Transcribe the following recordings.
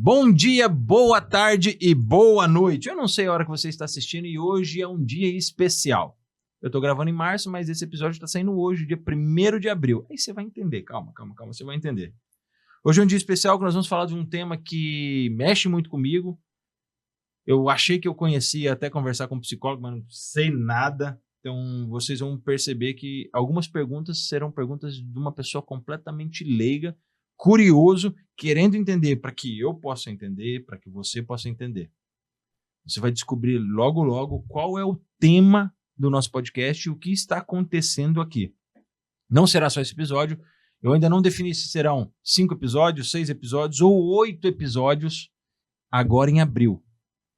Bom dia, boa tarde e boa noite. Eu não sei a hora que você está assistindo e hoje é um dia especial. Eu tô gravando em março, mas esse episódio está saindo hoje, dia 1º de abril. Aí você vai entender, calma, você vai entender. Hoje é um dia especial que nós vamos falar de um tema que mexe muito comigo. Eu achei que eu conhecia até conversar com um psicólogo, mas não sei nada. Então vocês vão perceber que algumas perguntas serão perguntas de uma pessoa completamente leiga, curioso, querendo entender para que eu possa entender, para que você possa entender. Você vai descobrir logo, logo qual é o tema do nosso podcast e o que está acontecendo aqui. Não será só esse episódio. Eu ainda não defini se serão 5 episódios, 6 episódios ou 8 episódios agora em abril,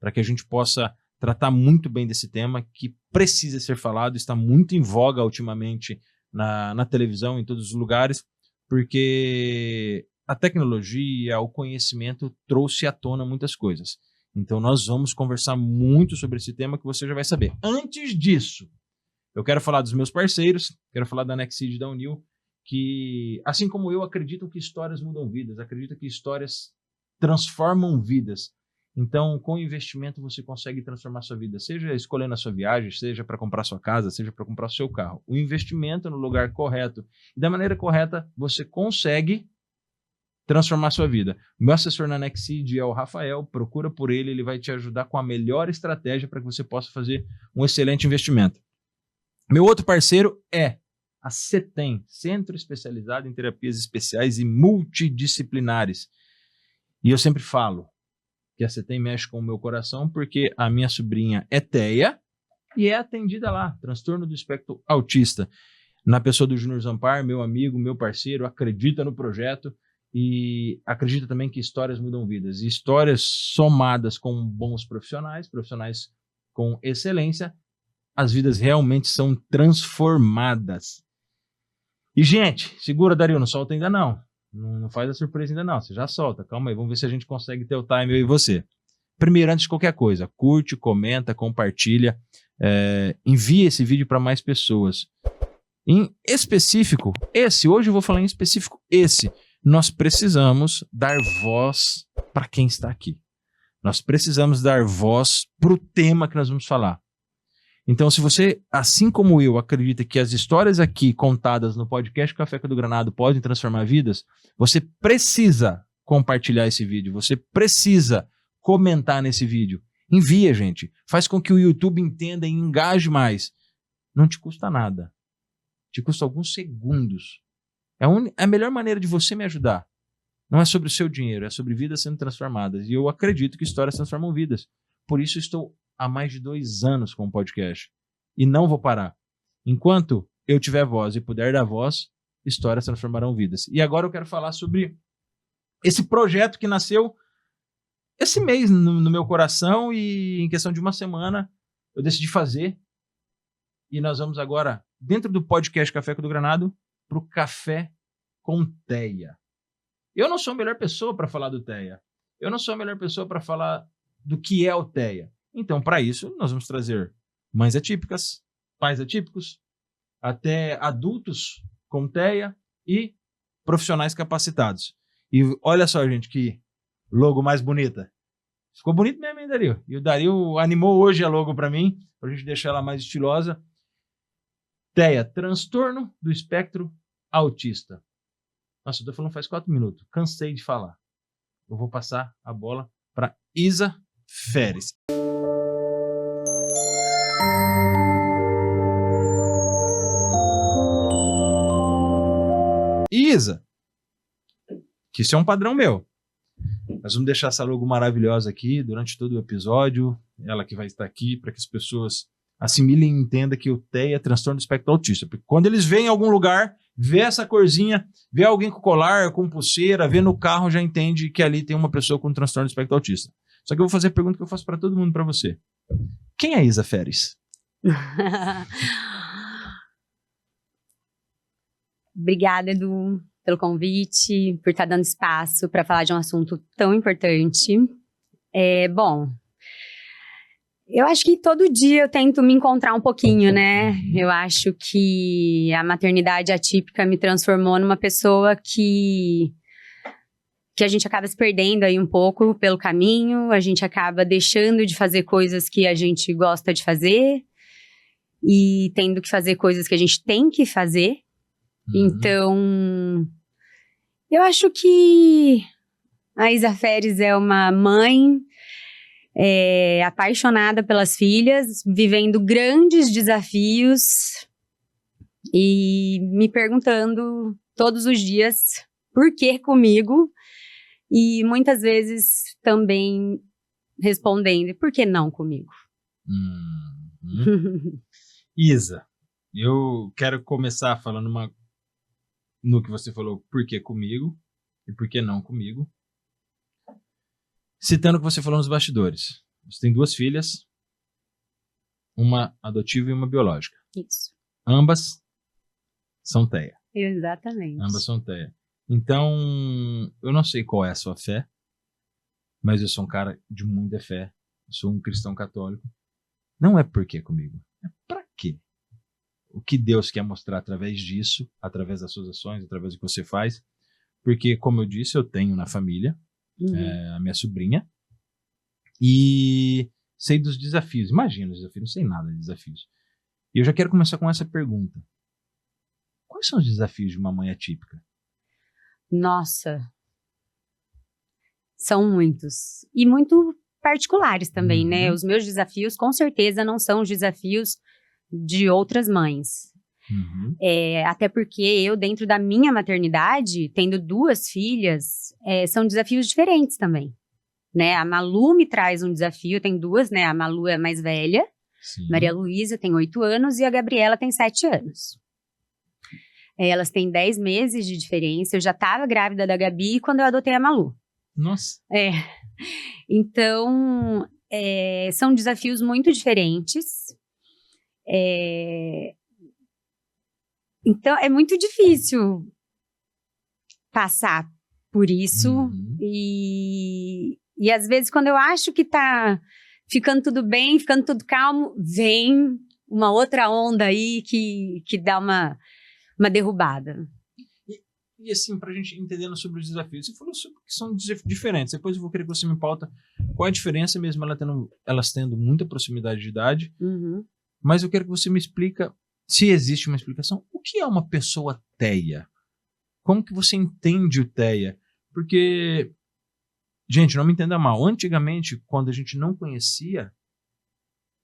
para que a gente possa tratar muito bem desse tema que precisa ser falado, está muito em voga ultimamente na televisão, em todos os lugares, porque a tecnologia, o conhecimento trouxe à tona muitas coisas. Então nós vamos conversar muito sobre esse tema que você já vai saber. Antes disso, eu quero falar dos meus parceiros, quero falar da Nexseed e da Unil, que, assim como eu, acreditam que histórias mudam vidas, acreditam que histórias transformam vidas. Então, com investimento, você consegue transformar sua vida, seja escolhendo a sua viagem, seja para comprar sua casa, seja para comprar o seu carro. O investimento no lugar correto e da maneira correta, você consegue transformar sua vida. Meu assessor na Nexseed é o Rafael, procura por ele, ele vai te ajudar com a melhor estratégia para que você possa fazer um excelente investimento. Meu outro parceiro é a CETEM, Centro Especializado em Terapias Especiais e Multidisciplinares. E eu sempre falo que a CETEM mexe com o meu coração porque a minha sobrinha é TEA e é atendida lá, transtorno do espectro autista. Na pessoa do Júnior Zampar, meu amigo, meu parceiro, acredita no projeto e acredita também que histórias mudam vidas. E histórias somadas com bons profissionais, profissionais com excelência, as vidas realmente são transformadas. E, gente, segura, Dario, não solta ainda não. Não faz a surpresa ainda não, você já solta. Calma aí, vamos ver se a gente consegue ter o time, eu e você. Primeiro, antes de qualquer coisa, curte, comenta, compartilha, envia esse vídeo para mais pessoas. Em específico, hoje eu vou falar em específico nós precisamos dar voz para quem está aqui. Nós precisamos dar voz para o tema que nós vamos falar. Então, se você, assim como eu, acredita que as histórias aqui contadas no podcast Café do Granado podem transformar vidas, você precisa compartilhar esse vídeo, você precisa comentar nesse vídeo. Envia, gente. Faz com que o YouTube entenda e engaje mais. Não te custa nada. Te custa alguns segundos. É a melhor maneira de você me ajudar. Não é sobre o seu dinheiro, é sobre vidas sendo transformadas. E eu acredito que histórias transformam vidas. Por isso estou há mais de 2 anos com o podcast. E não vou parar. Enquanto eu tiver voz e puder dar voz, histórias transformarão vidas. E agora eu quero falar sobre esse projeto que nasceu esse mês no meu coração e em questão de uma semana eu decidi fazer. E nós vamos agora, dentro do podcast Café do Granado, para o Café com TEA. Eu não sou a melhor pessoa para falar do TEA. Eu não sou a melhor pessoa para falar do que é o TEA. Então, para isso, nós vamos trazer mães atípicas, pais atípicos, até adultos com TEA e profissionais capacitados. E olha só, gente, que logo mais bonita. Ficou bonito mesmo, hein, Dario? E o Dario animou hoje a logo para mim, para a gente deixar ela mais estilosa. TEA, transtorno do espectro autista. Nossa, eu tô falando faz 4 minutos. Cansei de falar. Eu vou passar a bola para Isa Feres. Isa, que isso é um padrão meu. Nós vamos deixar essa logo maravilhosa aqui durante todo o episódio. Ela que vai estar aqui para que as pessoas assimilem e entendam que o TEA é transtorno do espectro autista. Porque quando eles veem em algum lugar, vê essa corzinha, vê alguém com colar, com pulseira, vê no carro, já entende que ali tem uma pessoa com transtorno do espectro autista. Só que eu vou fazer a pergunta que eu faço para todo mundo, para você. Quem é Isa Feres? Obrigada, Edu, pelo convite, por estar dando espaço para falar de um assunto tão importante. Bom, eu acho que todo dia eu tento me encontrar um pouquinho, né? Eu acho que a maternidade atípica me transformou numa pessoa que que a gente acaba se perdendo aí um pouco pelo caminho, a gente acaba deixando de fazer coisas que a gente gosta de fazer e tendo que fazer coisas que a gente tem que fazer. Então, eu acho que a Isa Feres é uma mãe apaixonada pelas filhas, vivendo grandes desafios e me perguntando todos os dias por que comigo e muitas vezes também respondendo por que não comigo. Isa, eu quero começar falando no que você falou, por que comigo e por que não comigo. Citando o que você falou nos bastidores. Você tem 2 filhas, uma adotiva e uma biológica. Isso. Ambas são TEA. Exatamente. Ambas são TEA. Então, eu não sei qual é a sua fé, mas eu sou um cara de muita fé. Eu sou um cristão católico. Não é por que comigo, é pra quê? O que Deus quer mostrar através disso, através das suas ações, através do que você faz. Porque, como eu disse, eu tenho na família a minha sobrinha e sei dos desafios. Imagina os desafios, não sei nada de desafios. E eu já quero começar com essa pergunta. Quais são os desafios de uma mãe atípica? Nossa, são muitos. E muito particulares também, né? Os meus desafios, com certeza, não são os desafios de outras mães. Até porque eu, dentro da minha maternidade, tendo 2 filhas, são desafios diferentes também. Né? A Malu me traz um desafio, eu tenho 2, né? A Malu é a mais velha, Sim. Maria Luísa tem 8 anos e a Gabriela tem 7 anos. Elas têm 10 meses de diferença. Eu já estava grávida da Gabi quando eu adotei a Malu. Nossa. Então, são desafios muito diferentes. Então, é muito difícil passar por isso. E às vezes, quando eu acho que tá ficando tudo bem, ficando tudo calmo, vem uma outra onda aí que dá uma derrubada. E assim, pra gente entendendo sobre os desafios, você falou sobre que são diferentes. Depois eu vou querer que você me pauta qual é a diferença, mesmo elas tendo muita proximidade de idade. Mas eu quero que você me explica, se existe uma explicação, o que é uma pessoa TEA? Como que você entende o TEA? Porque, gente, não me entenda mal, antigamente, quando a gente não conhecia,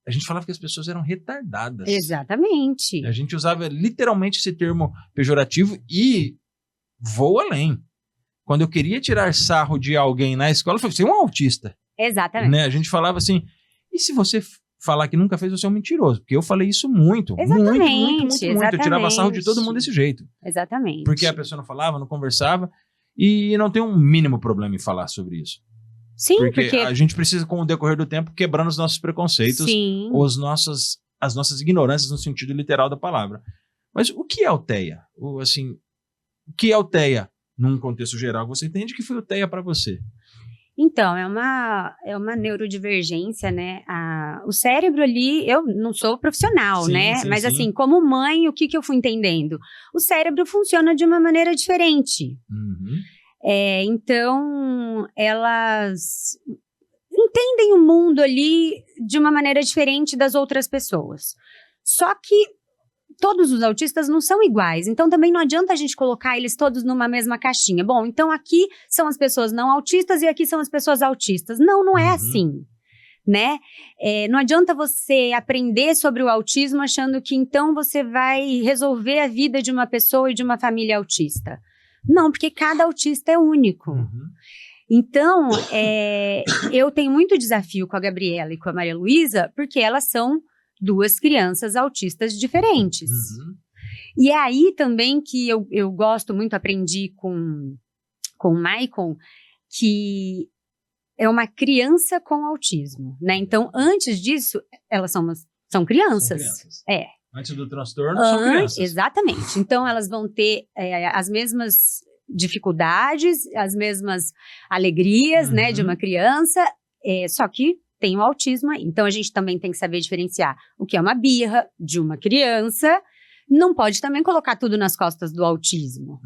a gente falava que as pessoas eram retardadas. Exatamente. A gente usava literalmente esse termo pejorativo e vou além. Quando eu queria tirar sarro de alguém na escola, eu falei, você é um autista. Exatamente. Né? A gente falava assim, e se você falar que nunca fez, você é um mentiroso? Porque eu falei isso muito. Exatamente. Muito. Eu tirava sarro de todo mundo desse jeito. Exatamente. Porque a pessoa não falava, não conversava, e não tem um mínimo problema em falar sobre isso. Sim, porque a gente precisa, com o decorrer do tempo, quebrando os nossos preconceitos, sim, as nossas ignorâncias no sentido literal da palavra. Mas o que é o TEA? O que é o TEA? Num contexto geral, você entende que foi o TEA para você? Então, é uma neurodivergência, né? O cérebro ali, eu não sou profissional, sim, né? Sim, mas sim. assim, como mãe, o que eu fui entendendo? O cérebro funciona de uma maneira diferente. Então, elas entendem o mundo ali de uma maneira diferente das outras pessoas. Só que todos os autistas não são iguais, então também não adianta a gente colocar eles todos numa mesma caixinha. Bom, então aqui são as pessoas não autistas e aqui são as pessoas autistas. Não é assim, né? Não adianta você aprender sobre o autismo achando que então você vai resolver a vida de uma pessoa e de uma família autista. Não, porque cada autista é único. Então, eu tenho muito desafio com a Gabriela e com a Maria Luísa, porque elas são 2 crianças autistas diferentes. E é aí também que eu gosto muito, aprendi com o Michael, que é uma criança com autismo, né? Então, antes disso, elas são crianças. Antes do transtorno, são crianças. Exatamente. Então, elas vão ter as mesmas dificuldades, as mesmas alegrias, né, de uma criança, só que tem o autismo aí. Então, a gente também tem que saber diferenciar o que é uma birra de uma criança. Não pode também colocar tudo nas costas do autismo,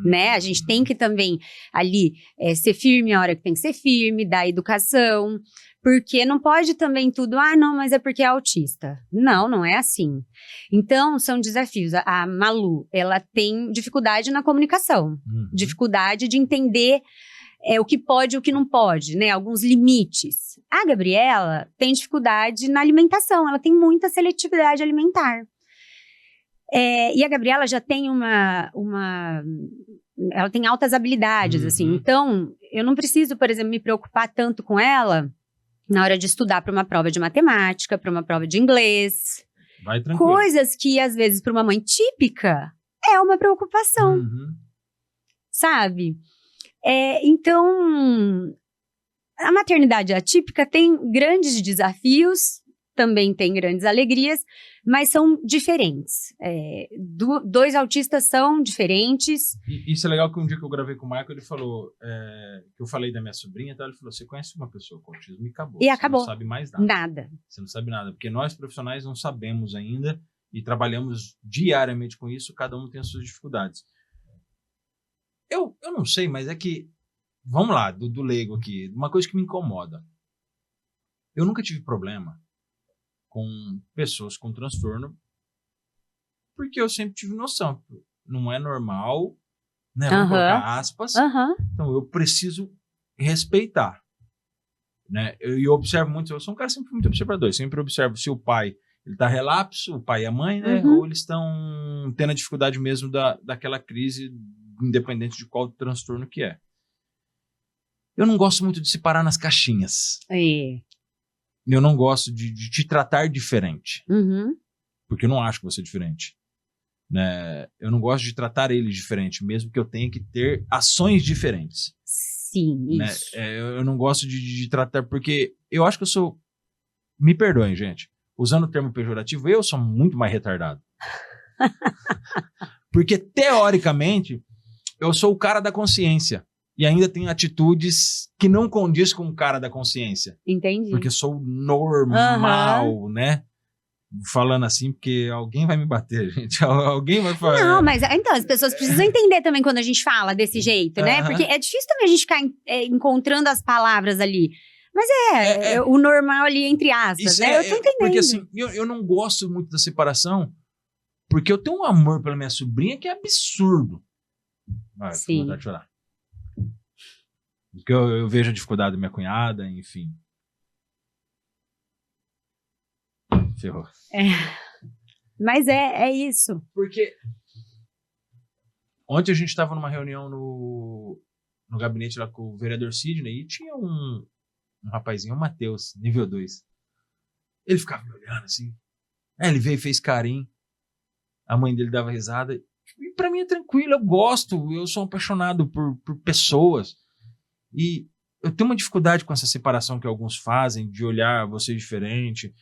né? A gente tem que também ali ser firme a hora que tem que ser firme, dar educação, porque não pode também tudo, não, mas é porque é autista. Não, não é assim. Então, são desafios. A Malu, ela tem dificuldade na comunicação, dificuldade de entender o que pode e o que não pode, né? Alguns limites. A Gabriela tem dificuldade na alimentação, ela tem muita seletividade alimentar. E a Gabriela já tem ela tem altas habilidades, assim. Então, eu não preciso, por exemplo, me preocupar tanto com ela na hora de estudar para uma prova de matemática, para uma prova de inglês. Vai tranquilo. Coisas que, às vezes, para uma mãe típica, é uma preocupação. Sabe? Então, a maternidade atípica tem grandes desafios, também tem grandes alegrias, mas são diferentes. Dois autistas são diferentes. E isso é legal que um dia que eu gravei com o Michael, ele falou, que eu falei da minha sobrinha, tá? Ele falou, você conhece uma pessoa com autismo e acabou. E acabou. Você não sabe mais nada. Nada. Você não sabe nada, porque nós profissionais não sabemos ainda e trabalhamos diariamente com isso, cada um tem as suas dificuldades. Eu não sei, mas é que, vamos lá, do leigo aqui, uma coisa que me incomoda. Eu nunca tive problema com pessoas com transtorno, porque eu sempre tive noção. Não é normal, né? Vamos colocar aspas. Então, eu preciso respeitar. Né? Eu observo muito, eu sou um cara sempre muito observador, eu sempre observo se o pai ele tá relapso, o pai e a mãe, né? Ou eles estão tendo a dificuldade mesmo daquela crise, independente de qual transtorno que é. Eu não gosto muito de se parar nas caixinhas. Eu não gosto de te tratar diferente. Porque eu não acho que você é diferente. Né? Eu não gosto de tratar eles diferente, mesmo que eu tenha que ter ações diferentes. Sim, isso. Né? Eu não gosto de tratar, porque eu acho que eu sou... Me perdoem, gente. Usando o termo pejorativo, eu sou muito mais retardado. Porque, teoricamente, eu sou o cara da consciência. E ainda tenho atitudes que não condiz com o cara da consciência. Entendi. Porque sou normal, né? Falando assim, porque alguém vai me bater, gente. Alguém vai falar. Não, mas então, as pessoas precisam entender também quando a gente fala desse jeito, né? Porque é difícil também a gente ficar encontrando as palavras ali. Mas o normal ali, entre aspas, né? Eu tô entendendo. Porque assim, eu não gosto muito da separação, porque eu tenho um amor pela minha sobrinha que é absurdo. Sim. Vou vontade de chorar. Porque eu vejo a dificuldade da minha cunhada, enfim. Ferrou. Mas é isso. Porque ontem a gente estava numa reunião no gabinete lá com o vereador Sidney e tinha um rapazinho, o Matheus, nível 2. Ele ficava me olhando assim. Ele veio e fez carinho. A mãe dele dava risada. E pra mim é tranquilo, eu gosto. Eu sou apaixonado por pessoas. E eu tenho uma dificuldade com essa separação que alguns fazem, de olhar você diferente.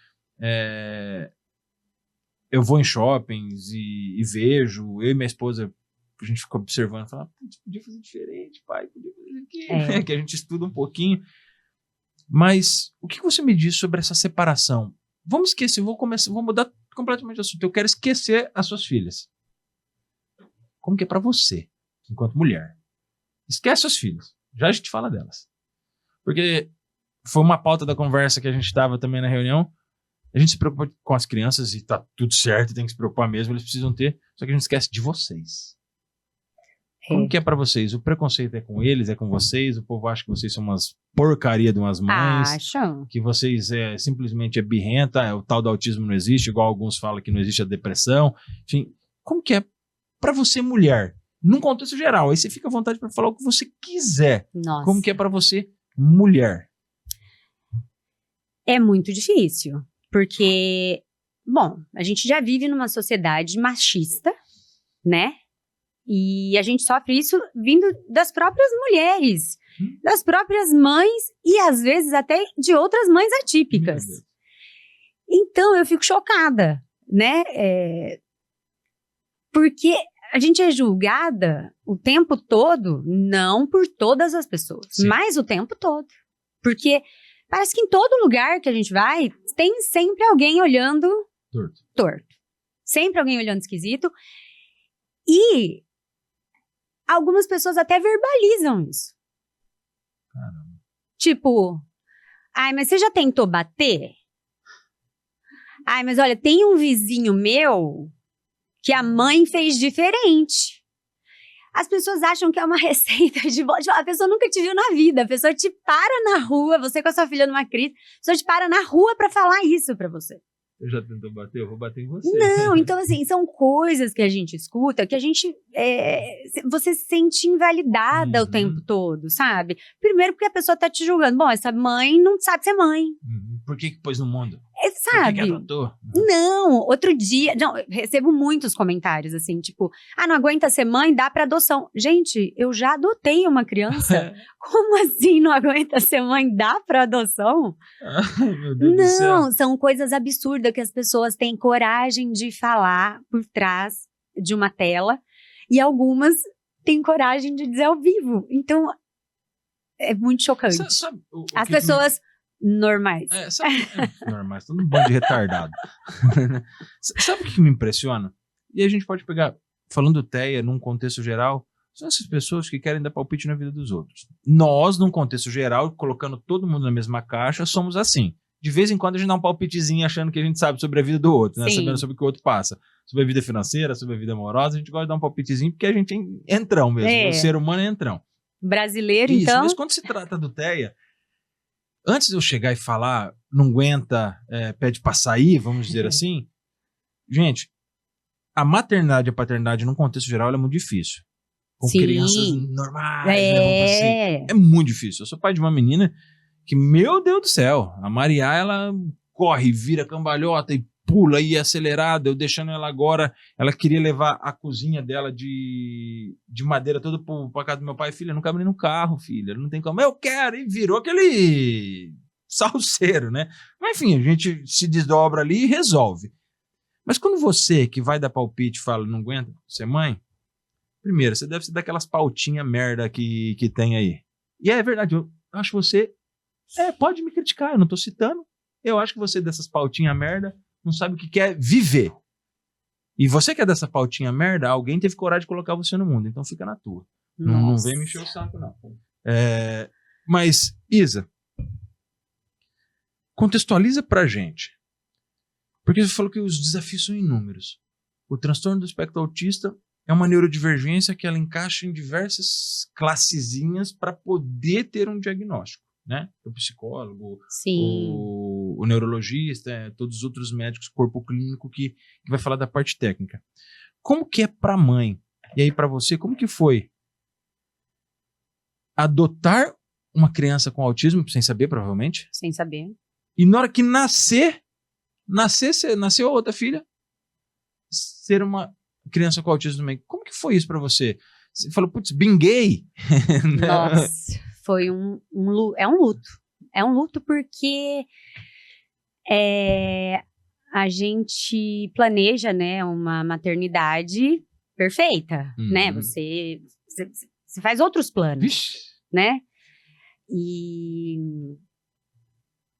Eu vou em shoppings e vejo, eu e minha esposa, a gente fica observando, fala, podia fazer diferente, pai, podia fazer aqui, que a gente estuda um pouquinho. Mas o que você me diz sobre essa separação? Vamos esquecer, vou mudar completamente de assunto. Eu quero esquecer as suas filhas. Como que é pra você, enquanto mulher? Esquece seus filhos. Já a gente fala delas. Porque foi uma pauta da conversa que a gente estava também na reunião. A gente se preocupa com as crianças e tá tudo certo, tem que se preocupar mesmo, eles precisam ter. Só que a gente esquece de vocês. Como que é pra vocês? O preconceito é com eles, é com vocês? O povo acha que vocês são umas porcaria de umas mães. Acham. Que vocês simplesmente é birrenta, o tal do autismo não existe, igual alguns falam que não existe a depressão. Enfim, como que é pra você, mulher? Num contexto geral, aí você fica à vontade para falar o que você quiser. Nossa. Como que é pra você, mulher? É muito difícil, porque, bom, a gente já vive numa sociedade machista, né? E a gente sofre isso vindo das próprias mulheres, das próprias mães e às vezes até de outras mães atípicas. Então eu fico chocada, né? Porque a gente é julgada o tempo todo, não por todas as pessoas, mas o tempo todo. Porque parece que em todo lugar que a gente vai, tem sempre alguém olhando torto. Sempre alguém olhando esquisito. E algumas pessoas até verbalizam isso. Caramba. Tipo, ai, mas você já tentou bater? Ai, mas olha, tem um vizinho meu que a mãe fez diferente. As pessoas acham que é uma receita de bola. A pessoa nunca te viu na vida. A pessoa te para na rua, você com a sua filha numa crise, a pessoa te para na rua pra falar isso pra você. Eu já tentou bater? Eu vou bater em você. Não, então assim, são coisas que a gente escuta que a gente, você se sente invalidada o tempo todo, sabe? Primeiro porque a pessoa tá te julgando. Bom, essa mãe não sabe ser mãe. Por que pôs no mundo? Sabe? Por que adotou? Não, outro dia, não, eu recebo muitos comentários assim, tipo, não aguenta ser mãe, dá pra adoção. Gente, eu já adotei uma criança. Como assim não aguenta ser mãe, dá pra adoção? Ai, meu Deus do céu. Não, são coisas absurdas que as pessoas têm coragem de falar por trás de uma tela e algumas têm coragem de dizer ao vivo. Então, é muito chocante. Sabe as pessoas normais. Normais, todo um bando de retardado. Sabe o que me impressiona? E a gente pode pegar, falando Teia num contexto geral, são essas pessoas que querem dar palpite na vida dos outros. Nós, num contexto geral, colocando todo mundo na mesma caixa, somos assim. De vez em quando a gente dá um palpitezinho achando que a gente sabe sobre a vida do outro, né? Sabendo sobre o que o outro passa. Sobre a vida financeira, sobre a vida amorosa, a gente gosta de dar um palpitezinho porque a gente é entrão mesmo. O ser humano é entrão. Brasileiro, isso, então. Mas quando se trata do Teia, antes de eu chegar e falar, não aguenta, pede pra sair, vamos dizer assim, gente, a maternidade e a paternidade, num contexto geral, ela é muito difícil. Com crianças normais, né? Vamos assim, é muito difícil. Eu sou pai de uma menina que, meu Deus do céu, a Maria, ela corre, vira cambalhota e pula e é acelerada. Eu deixando ela agora, ela queria levar a cozinha dela de madeira toda pra casa do meu pai. Filha, não cabe nem no carro, filha, não tem como. Eu quero, e virou aquele salseiro, né? Mas enfim, a gente se desdobra ali e resolve. Mas quando você que vai dar palpite fala, não aguenta ser mãe, primeiro, você deve ser daquelas pautinhas merda que tem aí. E é verdade, eu acho que você pode me criticar, eu não tô citando. Eu acho que você dessas pautinhas merda não sabe o que é viver. E você que é dessa pautinha merda, alguém teve coragem de colocar você no mundo, então fica na tua. Não vem me encher o saco, não. Mas, Isa, contextualiza pra gente. Porque você falou que os desafios são inúmeros. O transtorno do espectro autista é uma neurodivergência que ela encaixa em diversas classezinhas para poder ter um diagnóstico, né? O psicólogo, o neurologista, todos os outros médicos, corpo clínico que vai falar da parte técnica. Como que é para a mãe? E aí para você, como que foi adotar uma criança com autismo, sem saber provavelmente? Sem saber. E na hora que nasceu a outra filha, ser uma criança com autismo também. Como que foi isso pra você? Você falou, putz, binguei. Nossa, foi um luto. É um luto porque a gente planeja, né, uma maternidade perfeita, né? Você faz outros planos, Vixe. né? E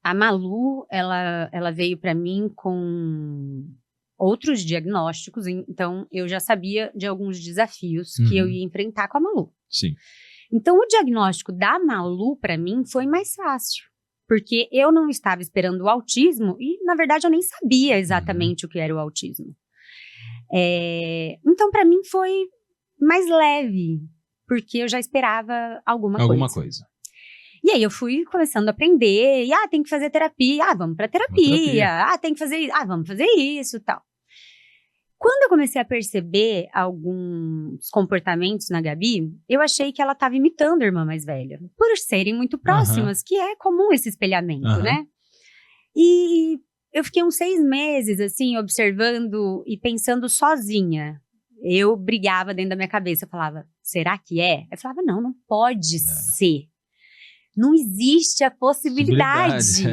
a Malu, ela veio pra mim com outros diagnósticos, então eu já sabia de alguns desafios que eu ia enfrentar com a Malu. Sim. Então o diagnóstico da Malu para mim foi mais fácil, porque eu não estava esperando o autismo e na verdade eu nem sabia exatamente o que era o autismo. Então para mim foi mais leve, porque eu já esperava alguma coisa. E aí eu fui começando a aprender, e tem que fazer terapia, vamos pra terapia, tem que fazer, vamos fazer isso e tal. Quando eu comecei a perceber alguns comportamentos na Gabi, eu achei que ela estava imitando a irmã mais velha, por serem muito próximas, que é comum esse espelhamento, né? E eu fiquei uns 6 meses, assim, observando e pensando sozinha. Eu brigava dentro da minha cabeça, eu falava, será que é? Eu falava, não pode ser. Não existe a possibilidade.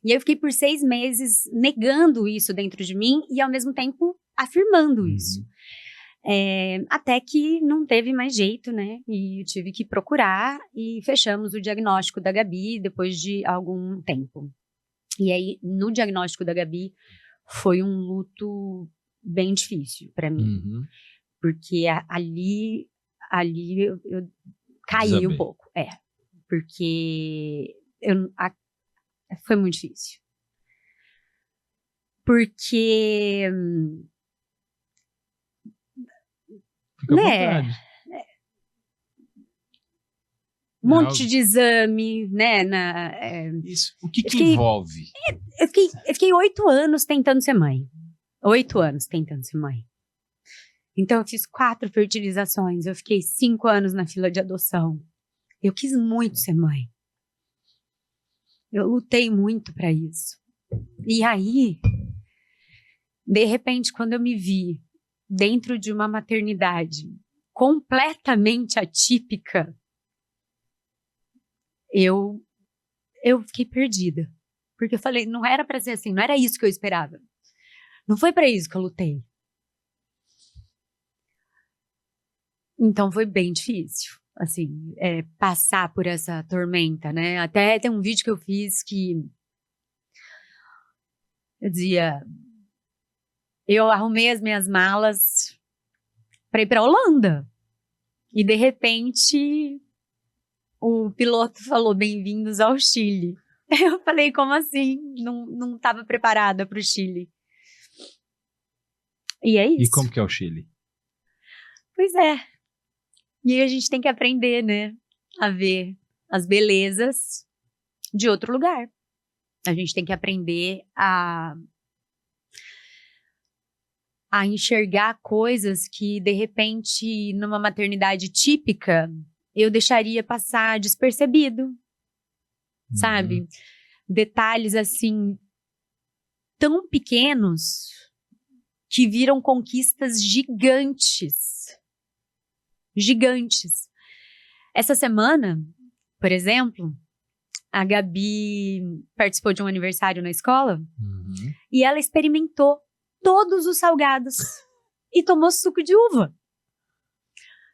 E aí eu fiquei por 6 meses negando isso dentro de mim e ao mesmo tempo afirmando isso. Até que não teve mais jeito, né? E eu tive que procurar e fechamos o diagnóstico da Gabi depois de algum tempo. E aí, no diagnóstico da Gabi, foi um luto bem difícil para mim. Porque ali ali eu caí Desabei. um pouco. Porque foi muito difícil. Porque, Fica à né, vontade. um monte de exame, né? Isso. O que fiquei- envolve? Eu fiquei 8 anos tentando ser mãe. 8 anos tentando ser mãe. Então, eu fiz 4 fertilizações. Eu fiquei 5 anos na fila de adoção. Eu quis muito ser mãe. Eu lutei muito para isso. E aí, de repente, quando eu me vi dentro de uma maternidade completamente atípica, eu fiquei perdida. Porque eu falei, não era para ser assim, não era isso que eu esperava. Não foi para isso que eu lutei. Então foi bem difícil, assim, passar por essa tormenta, né? Até tem um vídeo que eu fiz que eu dizia, eu arrumei as minhas malas para ir para Holanda. E de repente o piloto falou, bem-vindos ao Chile. Eu falei, como assim? Não estava preparada para o Chile. E é isso. E como que é o Chile? Pois é. E aí a gente tem que aprender, né? A ver as belezas de outro lugar. A gente tem que aprender a enxergar coisas que, de repente, numa maternidade típica, eu deixaria passar despercebido. Sabe? Detalhes, assim, tão pequenos que viram conquistas gigantes. Gigantes. Essa semana, por exemplo, a Gabi participou de um aniversário na escola e ela experimentou todos os salgados e tomou suco de uva.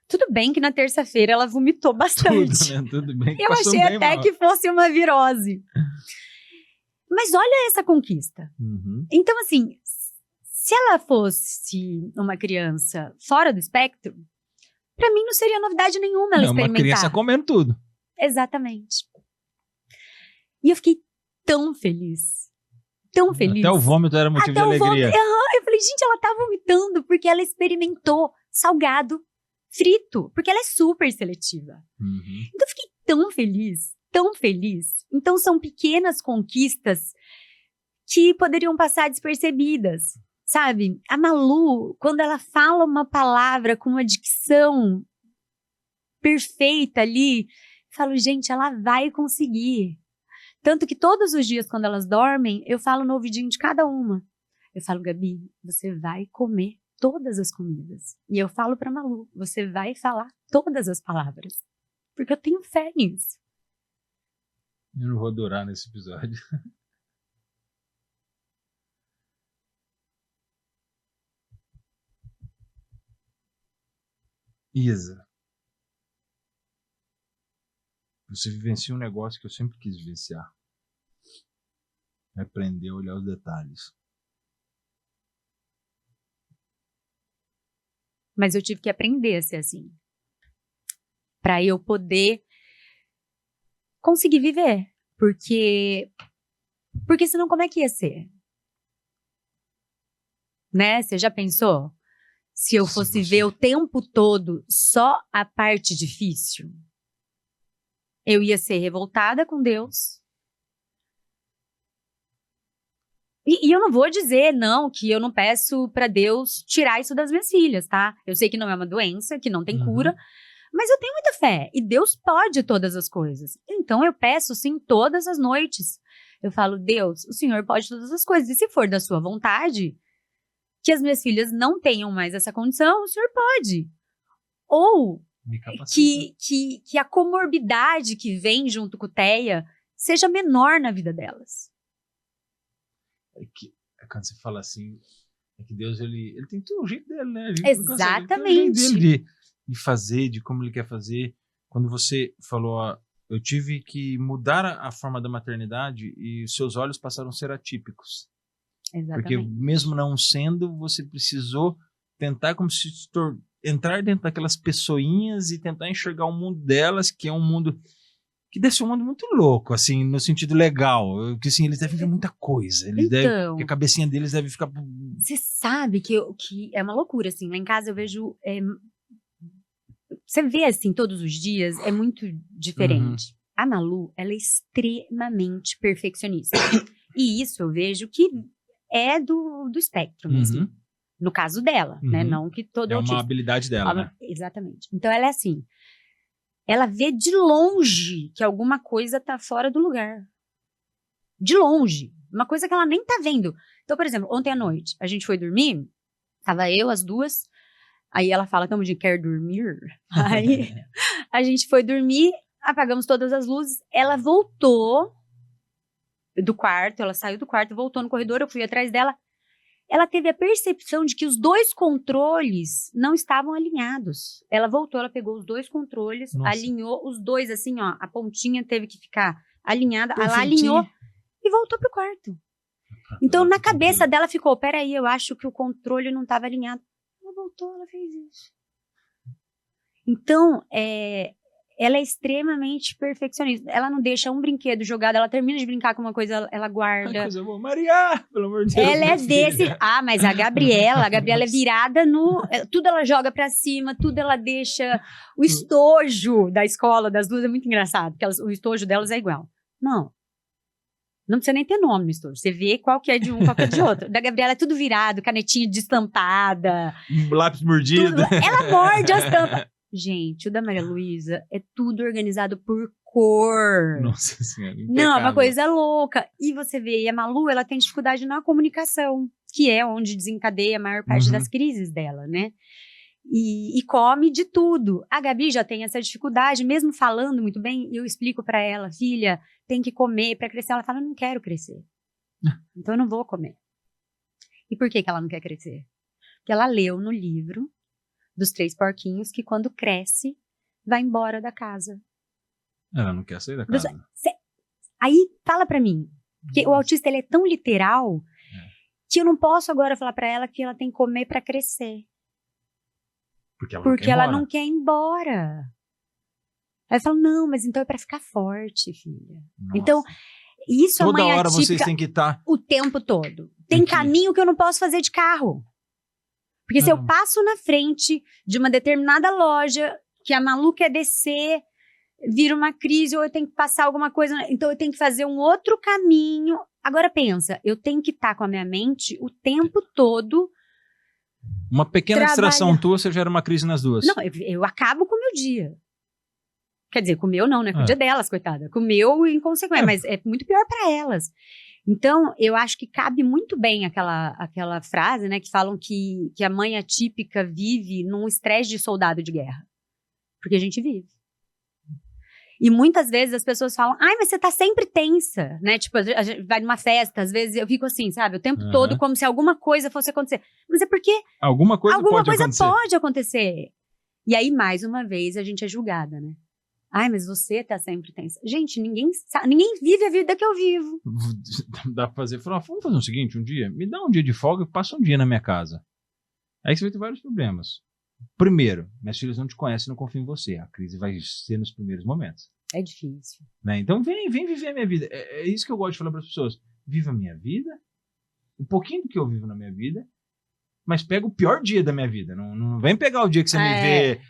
Tudo bem que na terça-feira ela vomitou bastante. Tudo, né? Tudo bem. Eu achei até que fosse uma virose. Mas olha essa conquista. Então, assim, se ela fosse uma criança fora do espectro, pra mim não seria novidade nenhuma ela experimentar. Uma criança comendo tudo. Exatamente. E eu fiquei tão feliz. Tão feliz. Até o vômito era motivo de alegria. Eu falei, gente, ela tá vomitando porque ela experimentou salgado frito. Porque ela é super seletiva. Então eu fiquei tão feliz. Tão feliz. Então são pequenas conquistas que poderiam passar despercebidas. Sabe? A Malu, quando ela fala uma palavra com uma dicção perfeita ali, eu falo, gente, ela vai conseguir. Tanto que todos os dias, quando elas dormem, eu falo no ouvidinho de cada uma. Eu falo, Gabi, você vai comer todas as comidas. E eu falo pra Malu, você vai falar todas as palavras. Porque eu tenho fé nisso. Eu não vou adorar nesse episódio. Isa, você vivencia um negócio que eu sempre quis vivenciar. É aprender a olhar os detalhes. Mas eu tive que aprender a ser assim. Pra eu poder conseguir viver. Porque senão como é que ia ser? Né? Você já pensou? Se eu fosse ver o tempo todo só a parte difícil, eu ia ser revoltada com Deus. E eu não vou dizer, não, que eu não peço pra Deus tirar isso das minhas filhas, tá? Eu sei que não é uma doença, que não tem cura, mas eu tenho muita fé. E Deus pode todas as coisas. Então eu peço, sim, todas as noites. Eu falo, Deus, o Senhor pode todas as coisas. E se for da sua vontade, que as minhas filhas não tenham mais essa condição, o Senhor pode. Ou que a comorbidade que vem junto com o TEA seja menor na vida delas. Quando você fala assim, é que Deus, ele tem todo o jeito dele, né? Exatamente. Ele tem o jeito dele de fazer, de como ele quer fazer. Quando você falou, ó, eu tive que mudar a forma da maternidade e os seus olhos passaram a ser atípicos. Exatamente. Porque mesmo não sendo, você precisou tentar como se entrar dentro daquelas pessoinhas e tentar enxergar o mundo delas, que é um mundo que deve ser um mundo muito louco, assim, no sentido legal. Que assim, eles devem ver muita coisa. Que a cabecinha deles deve ficar. Você sabe que é uma loucura, assim. Lá em casa eu vejo. Você vê, assim, todos os dias, é muito diferente. A Malu, ela é extremamente perfeccionista. E isso eu vejo que é do espectro mesmo. No caso dela, né? Não que todo autista. É uma habilidade dela, né? Exatamente. Então ela é assim. Ela vê de longe que alguma coisa tá fora do lugar. De longe. Uma coisa que ela nem tá vendo. Então, por exemplo, ontem à noite, a gente foi dormir, tava eu, as duas, aí ela fala, como de quer dormir? Aí a gente foi dormir, apagamos todas as luzes, ela voltou do quarto, ela saiu do quarto, voltou no corredor, eu fui atrás dela. Ela teve a percepção de que os dois controles não estavam alinhados. Ela voltou, ela pegou os dois controles, alinhou os dois assim, ó, a pontinha teve que ficar alinhada, ela alinhou e voltou pro quarto. Então, na cabeça dela ficou, peraí, eu acho que o controle não estava alinhado. Ela voltou, ela fez isso. Então, ela é extremamente perfeccionista. Ela não deixa um brinquedo jogado, ela termina de brincar com uma coisa, ela guarda. Coisa boa. Maria, pelo amor de Deus. Ela é desse. Mas a Gabriela é virada no. Tudo ela joga pra cima, tudo ela deixa. O estojo da escola das duas é muito engraçado, porque o estojo delas é igual. Não precisa nem ter nome no estojo. Você vê qual que é de um, qual que é de outro. Da Gabriela é tudo virado, canetinha destampada. Lápis mordido. Ela morde as tampas. Gente, o da Maria Luísa é tudo organizado por cor. Nossa Senhora, impecável. Não, é uma coisa louca. E você vê, e a Malu, ela tem dificuldade na comunicação, que é onde desencadeia a maior parte das crises dela, né? E come de tudo. A Gabi já tem essa dificuldade, mesmo falando muito bem, eu explico pra ela, filha, tem que comer pra crescer. Ela fala, eu não quero crescer. Então eu não vou comer. E por que ela não quer crescer? Porque ela leu no livro dos 3 porquinhos que quando cresce, vai embora da casa. Ela não quer sair da casa. Aí, fala pra mim, porque o autista, ele é tão literal, que eu não posso agora falar pra ela que ela tem que comer pra crescer. Porque ela não quer ir embora. Aí eu falo, não, mas então é pra ficar forte, filha. Nossa. Então, isso toda é mãe hora atípica vocês têm que estar... o tempo todo. Tem caminho que eu não posso fazer de carro. Porque se eu passo na frente de uma determinada loja, que a Malu quer descer, vira uma crise, ou eu tenho que passar alguma coisa, então eu tenho que fazer um outro caminho. Agora pensa, eu tenho que estar com a minha mente o tempo todo. Uma pequena distração tua, você gera uma crise nas duas. Não, eu acabo com o meu dia. Quer dizer, com o meu não, né? Com o dia delas, coitada. Com o meu inconsequente, mas é muito pior para elas. Então, eu acho que cabe muito bem aquela frase, né, que falam que a mãe atípica vive num estresse de soldado de guerra. Porque a gente vive. E muitas vezes as pessoas falam, ai, mas você tá sempre tensa, né? Tipo, a gente vai numa festa, às vezes eu fico assim, sabe? O tempo todo como se alguma coisa fosse acontecer. Mas é porque alguma coisa pode acontecer. E aí, mais uma vez, a gente é julgada, né? Ai, mas você tá sempre tensa. Gente, ninguém vive a vida que eu vivo. Dá pra fazer, vamos fazer o seguinte, um dia, me dá um dia de folga e passa um dia na minha casa. Aí você vai ter vários problemas. Primeiro, minhas filhas não te conhecem, não confiam em você. A crise vai ser nos primeiros momentos. É difícil. Né? Então vem viver a minha vida. É isso que eu gosto de falar para as pessoas. Viva a minha vida, um pouquinho do que eu vivo na minha vida, mas pega o pior dia da minha vida. Não vem pegar o dia que você me vê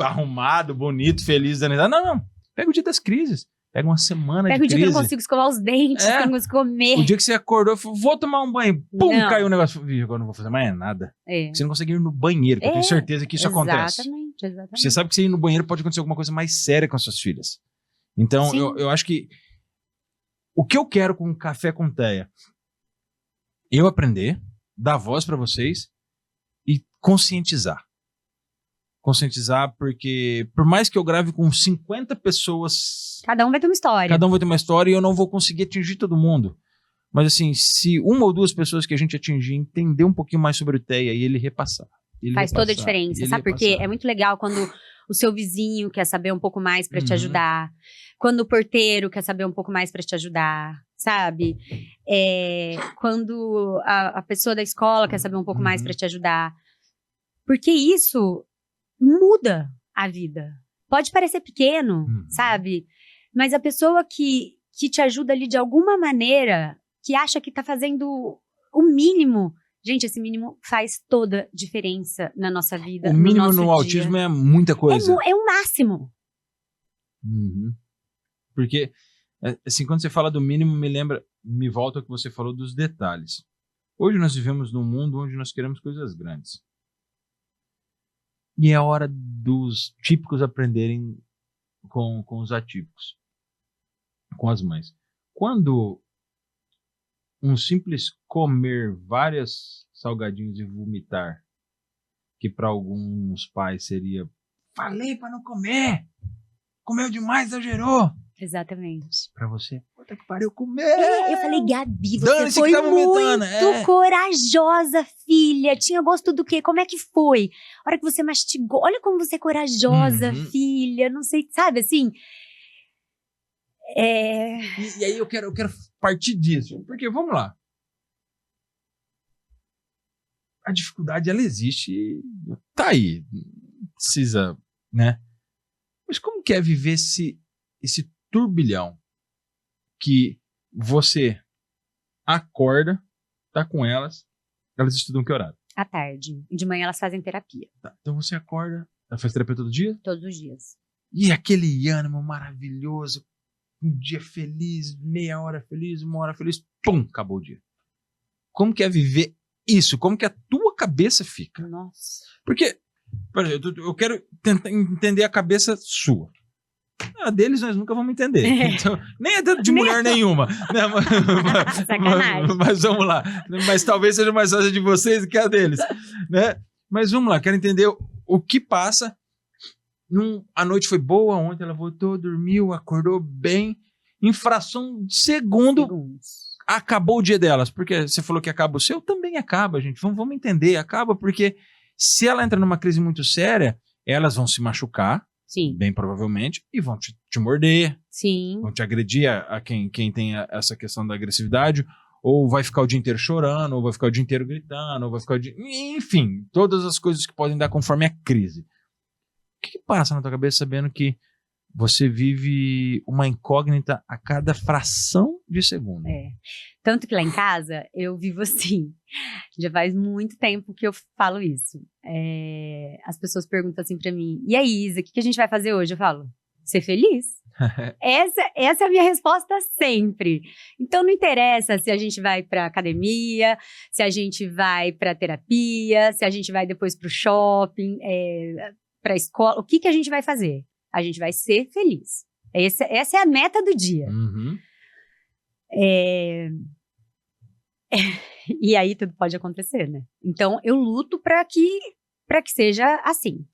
arrumado, bonito, feliz. Não. Pega o dia das crises. Pega uma semana de crise. Pega o dia que eu não consigo escovar os dentes, que eu não consigo comer. O dia que você acordou, vou tomar um banho. Pum, caiu o negócio. Agora eu não vou fazer mais nada. Você não consegue ir no banheiro, que eu tenho certeza que isso acontece. Exatamente. Você sabe que você ir no banheiro pode acontecer alguma coisa mais séria com as suas filhas. Então, eu acho que o que eu quero com Café com Teia, eu aprender, dar voz para vocês e conscientizar. Conscientizar, porque por mais que eu grave com 50 pessoas... Cada um vai ter uma história. Cada um vai ter uma história e eu não vou conseguir atingir todo mundo. Mas assim, se uma ou duas pessoas que a gente atingir entender um pouquinho mais sobre o Teia e ele repassar. Faz toda a diferença, sabe? Porque é muito legal quando o seu vizinho quer saber um pouco mais para te ajudar. Quando o porteiro quer saber um pouco mais para te ajudar, sabe? Quando a pessoa da escola quer saber um pouco mais para te ajudar. Porque isso muda a vida. Pode parecer pequeno, Uhum. sabe? Mas a pessoa que te ajuda ali de alguma maneira, que acha que tá fazendo o mínimo, gente, esse mínimo faz toda diferença na nossa vida, O mínimo no no nosso dia. autismo é muita coisa. É o máximo. Uhum. Porque, assim, quando você fala do mínimo, me volta ao que você falou dos detalhes. Hoje nós vivemos num mundo onde nós queremos coisas grandes. E é hora dos típicos aprenderem com os atípicos, com as mães. Quando um simples comer vários salgadinhos e vomitar, que para alguns pais seria, falei para não comer, comeu demais, exagerou. Exatamente. Pra você, puta que pariu, comer. Eu falei, Gabi, você Dane-se foi que tá muito vomitando, corajosa, filha. Tinha gosto do quê? Como é que foi? A hora que você mastigou, olha como você é corajosa, Uhum. filha. Não sei, sabe assim? E aí eu quero partir disso. Porque, vamos lá. A dificuldade, ela existe e tá aí. Precisa, né? Mas como que é viver esse turbilhão que você acorda, tá com elas estudam que horário? À tarde. De manhã elas fazem terapia. Tá, então você acorda, ela faz terapia todo dia? Todos os dias. E aquele ânimo maravilhoso, um dia feliz, meia hora feliz, uma hora feliz, pum, acabou o dia. Como que é viver isso? Como que a tua cabeça fica? Nossa. Porque, por exemplo, eu quero tentar entender a cabeça sua. A deles nós nunca vamos entender. Então, nem é de mulher nenhuma. Né? Sacanagem. Mas vamos lá. Mas talvez seja mais fácil de vocês do que a deles. Né? Mas vamos lá, quero entender o que passa. A noite foi boa, ontem ela voltou, dormiu, acordou bem. Em fração de segundos, acabou o dia delas. Porque você falou que acaba o seu, também acaba, gente. Vamos entender. Acaba porque se ela entra numa crise muito séria, elas vão se machucar. Sim. Bem provavelmente, e vão te morder, Sim. vão te agredir a quem tem essa questão da agressividade, ou vai ficar o dia inteiro chorando, ou vai ficar o dia inteiro gritando, ou vai ficar enfim, todas as coisas que podem dar conforme a crise. O que passa na tua cabeça sabendo que você vive uma incógnita a cada fração de segundo? Tanto que lá em casa, eu vivo assim. Já faz muito tempo que eu falo isso. As pessoas perguntam assim pra mim, e aí, Isa, o que a gente vai fazer hoje? Eu falo, ser feliz. Essa é a minha resposta sempre. Então não interessa se a gente vai pra academia, se a gente vai pra terapia, se a gente vai depois pro shopping, pra escola. O que a gente vai fazer? A gente vai ser feliz. Essa é a meta do dia. Uhum. E aí tudo pode acontecer, né? Então eu luto para que seja assim.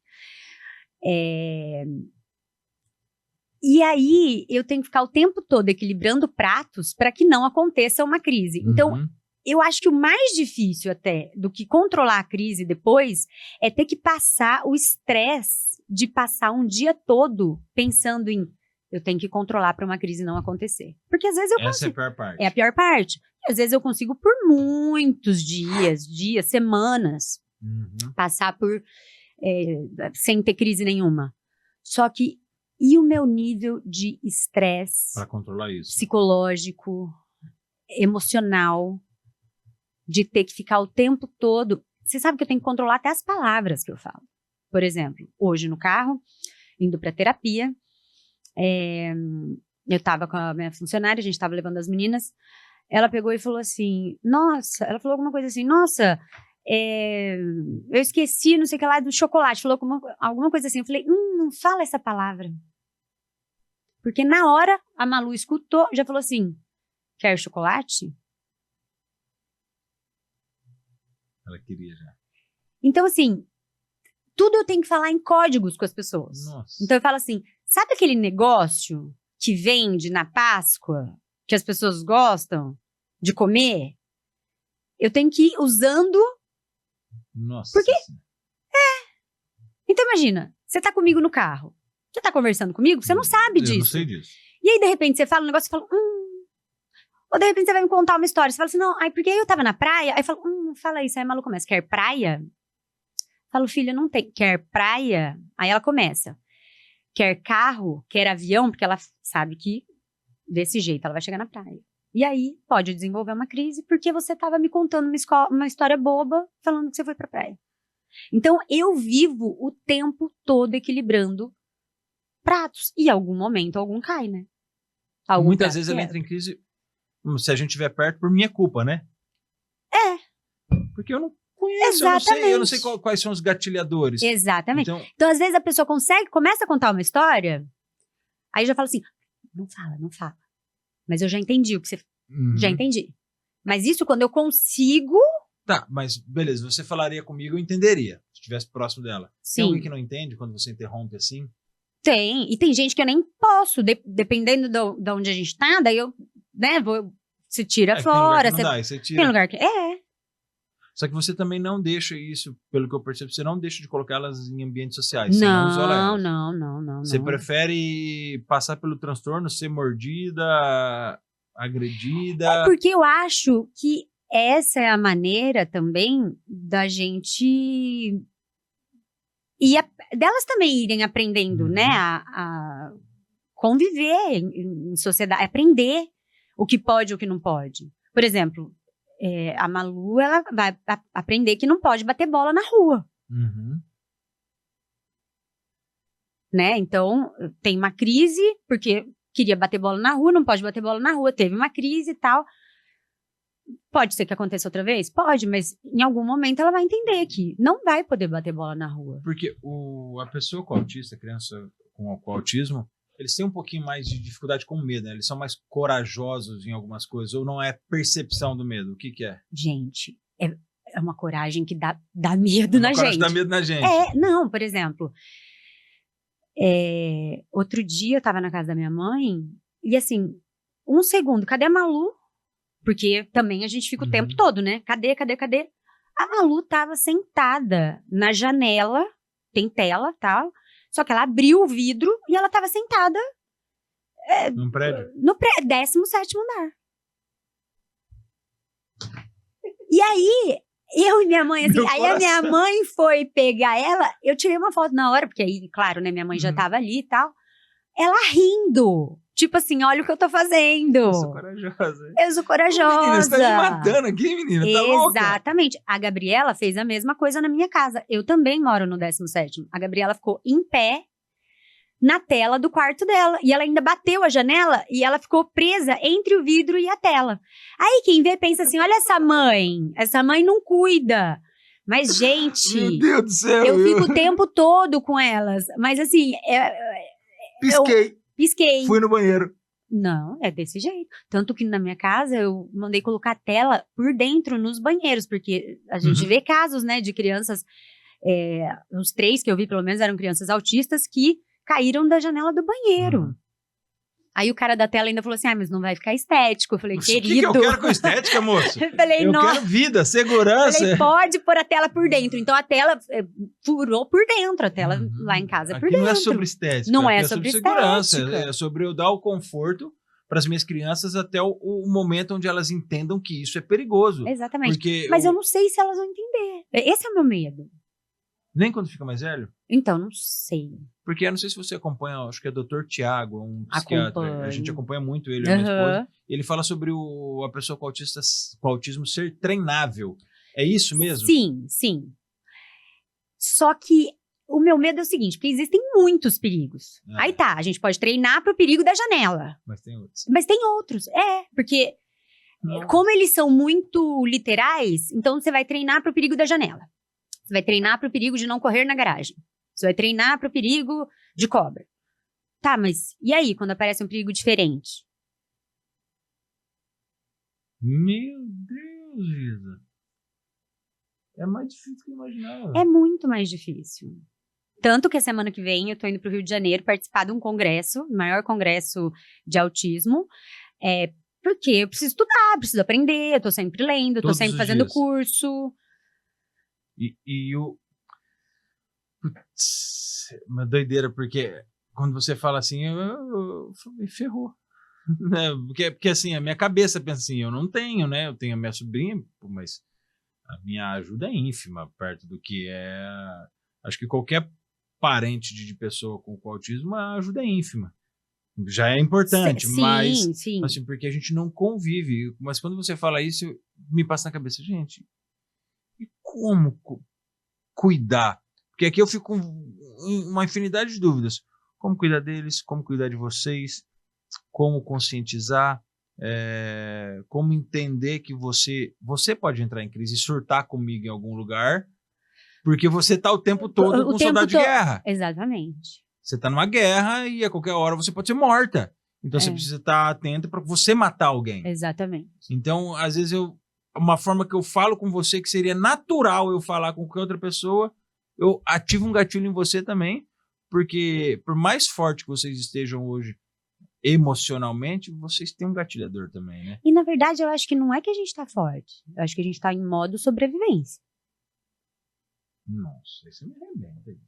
E aí eu tenho que ficar o tempo todo equilibrando pratos para que não aconteça uma crise. Então eu acho que o mais difícil até do que controlar a crise depois é ter que passar o estresse de passar um dia todo pensando em eu tenho que controlar para uma crise não acontecer. Porque às vezes eu consigo. Essa é a pior parte. É a pior parte. Às vezes eu consigo por muitos dias, semanas, passar por sem ter crise nenhuma. Só que e o meu nível de estresse para controlar isso, psicológico, emocional, de ter que ficar o tempo todo. Você sabe que eu tenho que controlar até as palavras que eu falo. Por exemplo, hoje no carro, indo para terapia, eu estava com a minha funcionária, a gente estava levando as meninas, ela pegou e falou assim, nossa, ela falou alguma coisa assim, nossa, eu esqueci, não sei o que lá, do chocolate, falou alguma coisa assim, eu falei, não fala essa palavra. Porque na hora, a Malu escutou, já falou assim, quer chocolate? Ela queria já. Então, assim, tudo eu tenho que falar em códigos com as pessoas. Nossa. Então eu falo assim, sabe aquele negócio que vende na Páscoa, que as pessoas gostam de comer? Eu tenho que ir usando... Nossa. Porque... Então imagina, você tá comigo no carro, você tá conversando comigo, você não sabe disso. Eu não sei disso. E aí, de repente, você fala um negócio e fala... Ou de repente você vai me contar uma história, você fala assim, não, porque aí eu tava na praia, aí eu falo, fala isso, aí a Malu começa, quer praia? Falo, filha, não tem. Quer praia? Aí ela começa. Quer carro? Quer avião? Porque ela sabe que desse jeito ela vai chegar na praia. E aí pode desenvolver uma crise porque você estava me contando uma história boba falando que você foi pra praia. Então eu vivo o tempo todo equilibrando pratos. E em algum momento algum cai, né? Muitas vezes ela entra em crise, se a gente estiver perto, por minha culpa, né? Porque eu não conheço, eu não sei quais são os gatilhadores. Exatamente. Então, às vezes, a pessoa começa a contar uma história, aí já fala assim, não fala. Mas eu já entendi o que você... Já entendi. Mas isso quando eu consigo... Tá, mas beleza, você falaria comigo, eu entenderia, se estivesse próximo dela. Sim. Tem alguém que não entende quando você interrompe assim? Tem, e tem gente que eu nem posso, dependendo de onde a gente tá, daí eu, né, você tira fora. Tem lugar que não dá, você tira. Tem lugar que... Só que você também não deixa isso, pelo que eu percebo, você não deixa de colocá-las em ambientes sociais. Você não isola elas. Não. Você prefere passar pelo transtorno, ser mordida, agredida. É porque eu acho que essa é a maneira também da gente... delas também irem aprendendo, né? A conviver em sociedade, aprender o que pode e o que não pode. Por exemplo... a Malu, ela vai aprender que não pode bater bola na rua. Né? Então, tem uma crise, porque queria bater bola na rua, não pode bater bola na rua, teve uma crise e tal. Pode ser que aconteça outra vez? Pode, mas em algum momento ela vai entender que não vai poder bater bola na rua. Porque a pessoa com autista, a criança com autismo, eles têm um pouquinho mais de dificuldade com medo, né? Eles são mais corajosos em algumas coisas, ou não é percepção do medo? O que é? Gente, é uma coragem que dá medo na gente. Dá medo na gente. Não, por exemplo, outro dia eu tava na casa da minha mãe, e assim, um segundo, cadê a Malu? Porque também a gente fica o tempo todo, né? Cadê? A Malu tava sentada na janela, tem tela, tal, só que ela abriu o vidro e ela tava sentada... Num prédio? No 17º andar. E aí, eu e minha mãe, assim... Aí a minha mãe foi pegar ela... Eu tirei uma foto na hora, porque aí, claro, né? Minha mãe já tava ali e tal. Ela rindo. Tipo assim, olha o que eu tô fazendo. Eu sou corajosa. Eu sou corajosa. Menina, você tá me matando aqui, menina? Tá louca? Exatamente. A Gabriela fez a mesma coisa na minha casa. Eu também moro no 17º. A Gabriela ficou em pé na tela do quarto dela. E ela ainda bateu a janela e ela ficou presa entre o vidro e a tela. Aí quem vê pensa assim, olha essa mãe não cuida. Mas, gente... Meu Deus do céu! Eu fico o tempo todo com elas. Mas assim... Pisquei. Fui no banheiro. Não, é desse jeito. Tanto que na minha casa eu mandei colocar tela por dentro nos banheiros, porque a gente vê casos, né, de crianças, os 3 que eu vi pelo menos eram crianças autistas que caíram da janela do banheiro. Aí o cara da tela ainda falou assim, mas não vai ficar estético. Eu falei, querido... O que eu quero com estética, moço? Eu falei, eu quero vida, segurança. Eu falei, pode pôr a tela por dentro. Então a tela furou por dentro, a tela lá em casa por dentro. Não é sobre estética. Não é sobre segurança. Estética. É sobre eu dar o conforto para as minhas crianças até o momento onde elas entendam que isso é perigoso. Exatamente. Mas eu não sei se elas vão entender. Esse é o meu medo. Nem quando fica mais velho? Então, não sei. Porque eu não sei se você acompanha, acho que é o Dr. Tiago, um psiquiatra. Acompanho. A gente acompanha muito ele, a minha esposa. Ele fala sobre a pessoa com autismo ser treinável. É isso mesmo? Sim. Só que o meu medo é o seguinte, porque existem muitos perigos. Aí tá, a gente pode treinar pro perigo da janela. Mas tem outros. Porque como eles são muito literais, então você vai treinar pro perigo da janela. Você vai treinar pro perigo de não correr na garagem. Você vai treinar pro perigo de cobra. Tá, mas e aí, quando aparece um perigo diferente? Meu Deus, Isa. É mais difícil do que eu imaginava. É muito mais difícil. Tanto que a semana que vem eu tô indo pro Rio de Janeiro participar de um congresso, o maior congresso de autismo. Porque eu preciso estudar, preciso aprender, eu tô sempre lendo, eu tô sempre fazendo curso. E o... Putz, uma doideira, porque quando você fala assim, me ferrou. Porque assim, a minha cabeça pensa assim, eu não tenho, né? Eu tenho a minha sobrinha, mas A minha ajuda é ínfima perto do que é... Acho que qualquer parente de pessoa com autismo, a ajuda é ínfima. Já é importante, mas... Sim. Assim, porque a gente não convive. Mas quando você fala isso, me passa na cabeça, gente, e como cuidar? Porque aqui eu fico com uma infinidade de dúvidas. Como cuidar deles? Como cuidar de vocês? Como conscientizar? Como entender que você pode entrar em crise e surtar comigo em algum lugar, porque você tá o tempo todo com soldado de guerra. Exatamente. Você tá numa guerra e a qualquer hora você pode ser morta. Então você precisa estar atento para você matar alguém. Exatamente. Então, às vezes, uma forma que eu falo com você que seria natural eu falar com qualquer outra pessoa, eu ativo um gatilho em você também, porque por mais forte que vocês estejam hoje emocionalmente, vocês têm um gatilhador também, né? E na verdade eu acho que não é que a gente tá forte, eu acho que a gente tá em modo sobrevivência. Nossa, isso me arrebenta.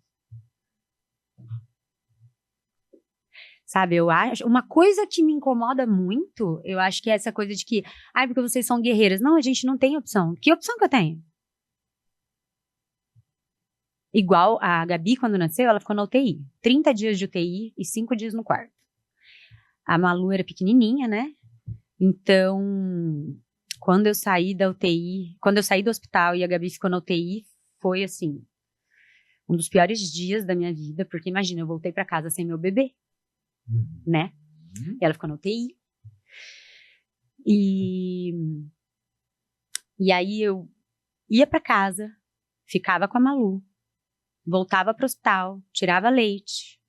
Sabe, eu acho, uma coisa que me incomoda muito, eu acho que é essa coisa de que, porque vocês são guerreiras. Não, a gente não tem opção. Que opção que eu tenho? Igual a Gabi, quando nasceu, ela ficou na UTI. 30 dias de UTI e 5 dias no quarto. A Malu era pequenininha, né? Então, quando eu saí da UTI, quando eu saí do hospital e a Gabi ficou na UTI, foi assim, um dos piores dias da minha vida, porque imagina, eu voltei pra casa sem meu bebê, né? E ela ficou na UTI. E aí eu ia pra casa, ficava com a Malu, voltava pro hospital, tirava leite,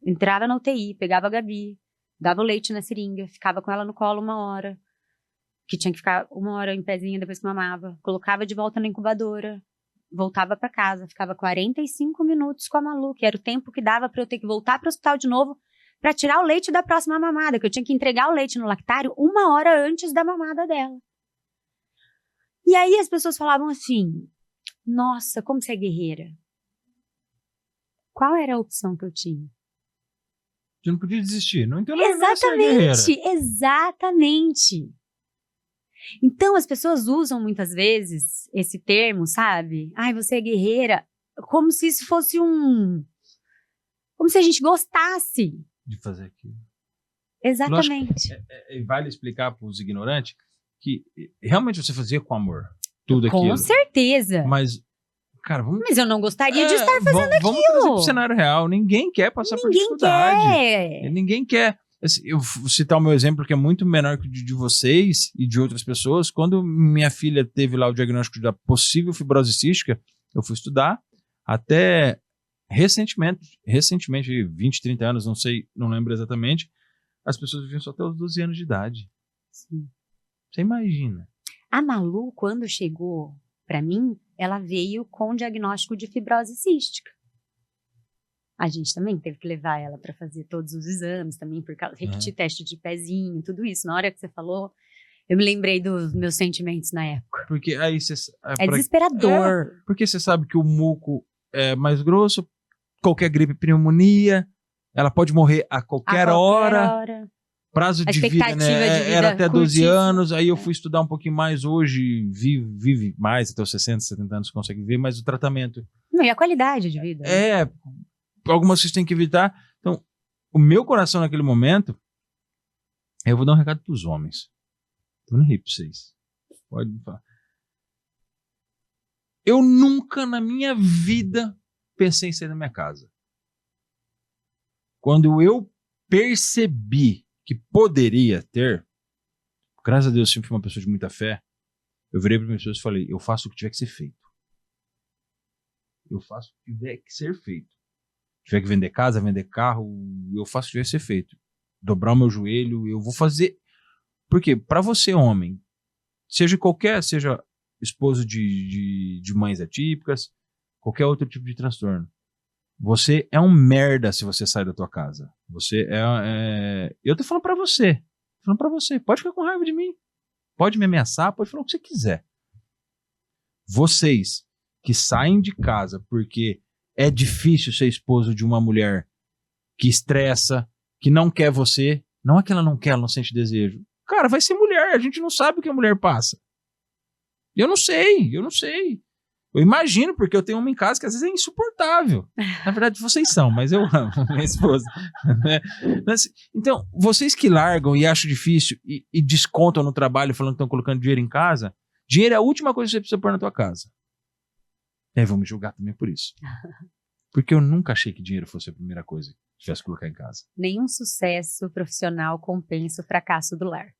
entrava na UTI, pegava a Gabi, dava o leite na seringa, ficava com ela no colo 1 hora, que tinha que ficar 1 hora em pezinha depois que mamava, colocava de volta na incubadora, voltava pra casa, ficava 45 minutos com a Malu, que era o tempo que dava pra eu ter que voltar pro hospital de novo pra tirar o leite da próxima mamada, que eu tinha que entregar o leite no lactário 1 hora antes da mamada dela. E aí as pessoas falavam assim, nossa, como você é guerreira. Qual era a opção que eu tinha? Você não podia desistir, não entendeu? Exatamente. Então, as pessoas usam muitas vezes esse termo, sabe? Você é guerreira, como se isso fosse como se a gente gostasse. De fazer aquilo. Exatamente. Vale explicar para os ignorantes que realmente você fazia com amor tudo aquilo. Com certeza. Mas, cara, Mas eu não gostaria de estar fazendo aquilo. Vamos trazer para o cenário real. Ninguém quer passar por dificuldade. Ninguém quer. Eu vou citar o meu exemplo, que é muito menor que o de vocês e de outras pessoas. Quando minha filha teve lá o diagnóstico da possível fibrose cística, eu fui estudar. Até recentemente, 20, 30 anos, não sei, não lembro exatamente, as pessoas viviam só até os 12 anos de idade. Sim. Você imagina. A Malu, quando chegou para mim, ela veio com diagnóstico de fibrose cística. A gente também teve que levar ela para fazer todos os exames também, repetir teste de pezinho, tudo isso. Na hora que você falou, eu me lembrei dos meus sentimentos na época. Porque aí você... É desesperador. Porque você sabe que o muco é mais grosso, qualquer gripe, pneumonia, ela pode morrer a qualquer hora. Prazo de vida, né? Era até 12 anos, aí eu fui estudar um pouquinho mais hoje, vive mais, até os 60, 70 anos consegue viver, mas o tratamento... Não, e a qualidade de vida. Algumas vocês têm que evitar. Então, o meu coração naquele momento, eu vou dar um recado pros homens. Tô nem ri pra vocês. Pode me falar. Eu nunca na minha vida pensei em sair da minha casa. Quando eu percebi que poderia ter, graças a Deus, eu sempre fui uma pessoa de muita fé, eu virei para as pessoas e falei, eu faço o que tiver que ser feito. Eu faço o que tiver que ser feito. Se tiver que vender casa, vender carro, eu faço o que tiver que ser feito. Dobrar o meu joelho, eu vou fazer. Porque para você, homem, seja esposo de mães atípicas, qualquer outro tipo de transtorno, você é um merda se você sai da tua casa. Você eu tô falando pra você. Pode ficar com raiva de mim. Pode me ameaçar, pode falar o que você quiser. Vocês que saem de casa porque é difícil ser esposo de uma mulher que estressa, que não quer você. Não é que ela não quer, ela não sente desejo. Cara, vai ser mulher. A gente não sabe o que a mulher passa. Eu não sei. Eu imagino, porque eu tenho uma em casa que às vezes é insuportável. Na verdade, vocês são, mas eu amo minha esposa. Né? Então, vocês que largam e acham difícil e descontam no trabalho falando que estão colocando dinheiro em casa, dinheiro é a última coisa que você precisa pôr na tua casa. E aí vão me julgar também por isso. Porque eu nunca achei que dinheiro fosse a primeira coisa que tivesse que colocar em casa. Nenhum sucesso profissional compensa o fracasso do lar.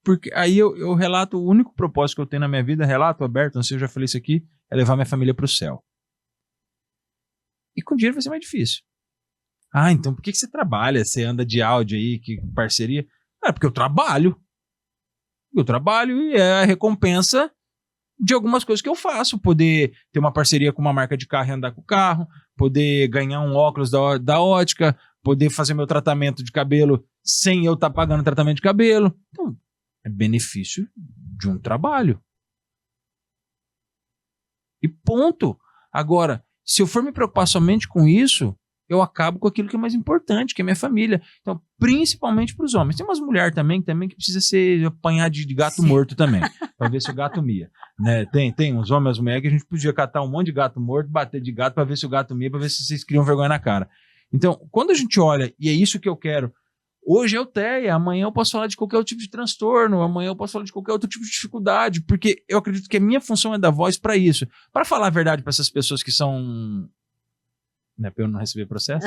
Porque aí eu relato, o único propósito que eu tenho na minha vida, relato aberto, não sei, eu já falei isso aqui, é levar minha família para o céu. E com dinheiro vai ser mais difícil. Ah, então por que você trabalha? Você anda de áudio aí, que parceria? Porque eu trabalho. Eu trabalho e é a recompensa de algumas coisas que eu faço. Poder ter uma parceria com uma marca de carro e andar com o carro, poder ganhar um óculos da ótica, poder fazer meu tratamento de cabelo sem eu estar pagando tratamento de cabelo. Então, é benefício de um trabalho. E ponto. Agora, se eu for me preocupar somente com isso, eu acabo com aquilo que é mais importante, que é minha família. Então, principalmente para os homens. Tem umas mulheres também que precisa ser apanhar de gato morto também, para ver se o gato mia. Né? Tem uns homens e as mulheres que a gente podia catar um monte de gato morto, bater de gato para ver se o gato mia, para ver se vocês criam vergonha na cara. Então, quando a gente olha, e é isso que eu quero, hoje é o TEA, amanhã eu posso falar de qualquer outro tipo de transtorno, amanhã eu posso falar de qualquer outro tipo de dificuldade, porque eu acredito que a minha função é dar voz para isso. Para falar a verdade para essas pessoas que são... Né, para eu não receber processo,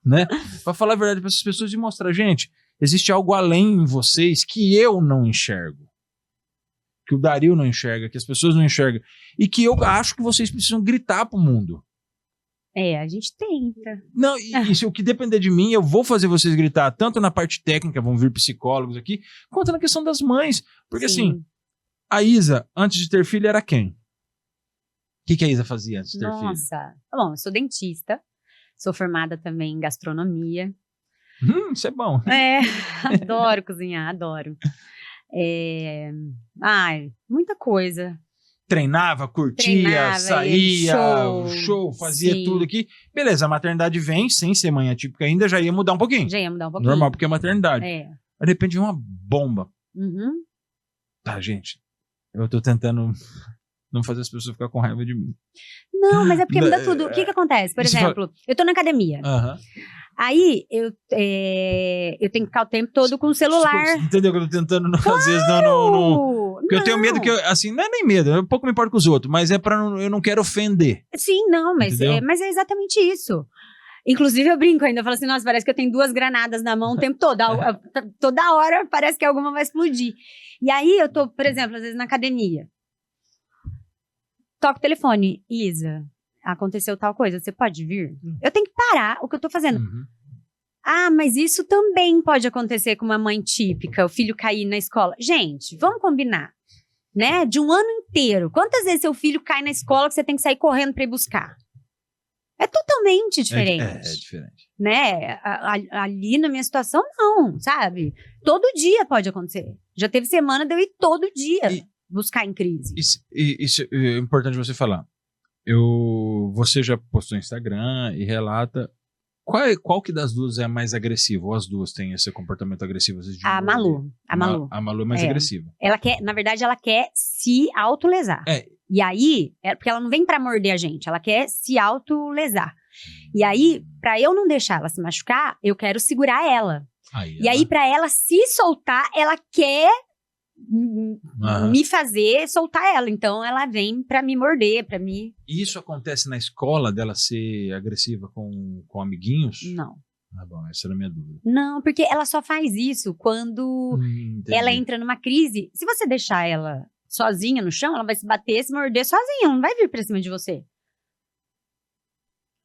né? Para falar a verdade para essas pessoas e mostrar, gente, existe algo além em vocês que eu não enxergo, que o Dario não enxerga, que as pessoas não enxergam, e que eu acho que vocês precisam gritar pro mundo. A gente tenta. Não, e se o que depender de mim, eu vou fazer vocês gritar, tanto na parte técnica, vão vir psicólogos aqui, quanto na questão das mães. Porque Sim. assim, a Isa, antes de ter filho, era quem? O que a Isa fazia antes de ter filho? Nossa. Bom, eu sou dentista, sou formada também em gastronomia. Isso é bom. Adoro cozinhar, adoro. Muita coisa. Treinava, curtia, saía, show, fazia sim. tudo aqui. Beleza, a maternidade vem, sem ser mãe atípica ainda, já ia mudar um pouquinho. Já ia mudar um pouquinho. Normal, porque é maternidade. Aí de repente vem uma bomba. Uhum. Tá, gente, eu tô tentando não fazer as pessoas ficar com raiva de mim. Não, mas é porque muda tudo. O que acontece? Por exemplo, eu tô na academia. Aí, eu tenho que ficar o tempo todo com o celular. Entendeu que eu tô tentando, às vezes, não... Porque eu tenho medo que, assim, não é nem medo, eu pouco me importo com os outros, mas é eu não quero ofender. Sim, não, mas é exatamente isso. Inclusive, eu brinco ainda, eu falo assim, nossa, parece que eu tenho 2 granadas na mão o tempo todo. Toda hora parece que alguma vai explodir. E aí, eu tô, por exemplo, às vezes na academia. Toco o telefone. Isa, aconteceu tal coisa, você pode vir? Eu tenho que parar o que eu tô fazendo. Mas isso também pode acontecer com uma mãe típica, o filho cair na escola. Gente, vamos combinar, né? De um ano inteiro. Quantas vezes seu filho cai na escola que você tem que sair correndo pra ir buscar? É totalmente diferente. É diferente. Né? Ali na minha situação, não, sabe? Todo dia pode acontecer. Já teve semana de eu ir todo dia buscar em crise. Isso é importante você falar. Você já postou no Instagram e relata. Qual que das duas é a mais agressiva? Ou as duas têm esse comportamento agressivo? A Malu. A Malu é mais agressiva. Ela quer, na verdade, ela quer se autolesar. E aí, porque ela não vem pra morder a gente, ela quer se autolesar. E aí, pra eu não deixar ela se machucar, eu quero segurar ela. Aí, pra ela se soltar, ela quer me fazer soltar ela. Então, ela vem pra me morder, pra me... E isso acontece na escola, dela ser agressiva com amiguinhos? Não. Bom, essa era a minha dúvida. Não, porque ela só faz isso quando ela entra numa crise. Se você deixar ela sozinha no chão, ela vai se bater, se morder sozinha, ela não vai vir pra cima de você.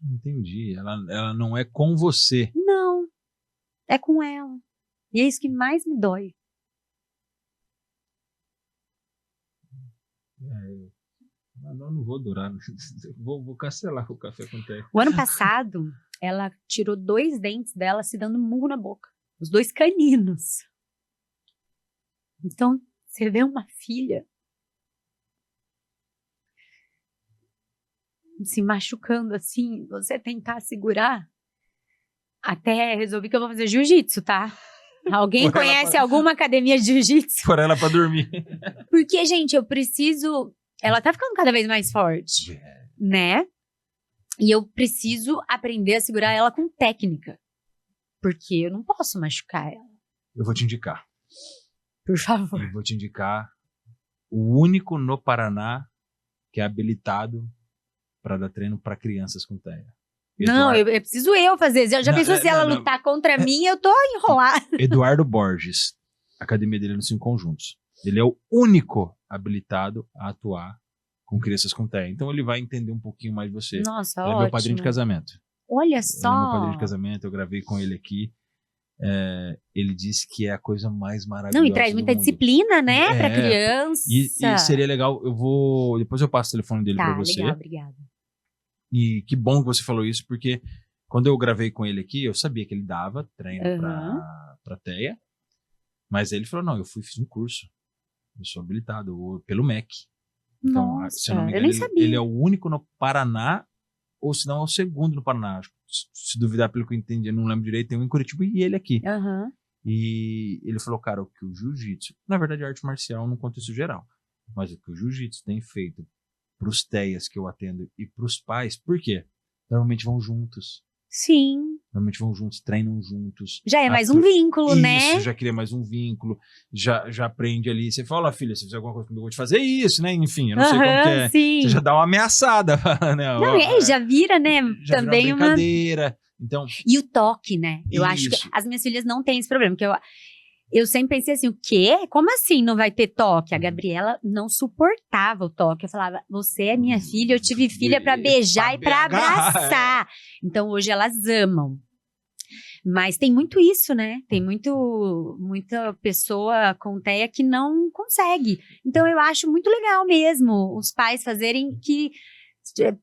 Entendi. Ela não é com você. Não. É com ela. E é isso que mais me dói. Eu não vou durar. Vou cancelar o café com Té. O ano passado, ela tirou 2 dentes dela se dando murro na boca. Os 2 caninos. Então, você vê uma filha se machucando assim, você tentar segurar. Até resolvi que eu vou fazer jiu-jitsu, tá? Alguém conhece alguma academia de jiu-jitsu? Por ela pra dormir. Porque, gente, eu preciso... Ela tá ficando cada vez mais forte, né? E eu preciso aprender a segurar ela com técnica. Porque eu não posso machucar ela. Eu vou te indicar. Por favor. Eu vou te indicar o único no Paraná que é habilitado para dar treino para crianças com TEA. Não, eu preciso fazer. Já pensou se ela lutar contra mim, eu tô enrolada. Eduardo Borges. A academia dele é no 5 Conjuntos. Ele é o único habilitado a atuar com crianças com TEA. Então ele vai entender um pouquinho mais de você. Nossa, ele é meu padrinho de casamento. Olha só. Ele é meu padrinho de casamento, eu gravei com ele aqui. Ele disse que é a coisa mais maravilhosa. Não, e traz muita disciplina, né, pra criança. E seria legal, depois eu passo o telefone dele pra você. Legal, obrigada. E que bom que você falou isso, porque quando eu gravei com ele aqui, eu sabia que ele dava treino pra TEA, mas ele falou, não, fiz um curso, eu sou habilitado pelo MEC. Então, nossa, se eu não me engano, eu nem sabia. ele é o único no Paraná, ou se não é o segundo no Paraná. Se duvidar pelo que eu entendi, eu não lembro direito, tem um em Curitiba e ele aqui. E ele falou, cara, o que o jiu-jitsu, na verdade a arte marcial no contexto geral, mas o que o jiu-jitsu tem feito pros TEAs que eu atendo e pros pais, por quê? Normalmente vão juntos. Sim. Normalmente vão juntos, treinam juntos. Já é mais um vínculo, né? Isso, já cria mais um vínculo, já aprende ali. Você fala, filha, se fizer alguma coisa comigo, eu vou te fazer isso, né? Enfim, eu não sei como que é. Sim. Você já dá uma ameaçada, né? Não, já vira, né? Já também vira uma brincadeira. Então, e o toque, né? Eu isso. acho que as minhas filhas não têm esse problema, porque eu sempre pensei assim, o quê? Como assim não vai ter toque? A Gabriela não suportava o toque. Eu falava, você é minha filha, eu tive filha pra beijar e pra abraçar. Então hoje elas amam. Mas tem muito isso, né? Tem muita pessoa com TEA que não consegue. Então eu acho muito legal mesmo os pais fazerem que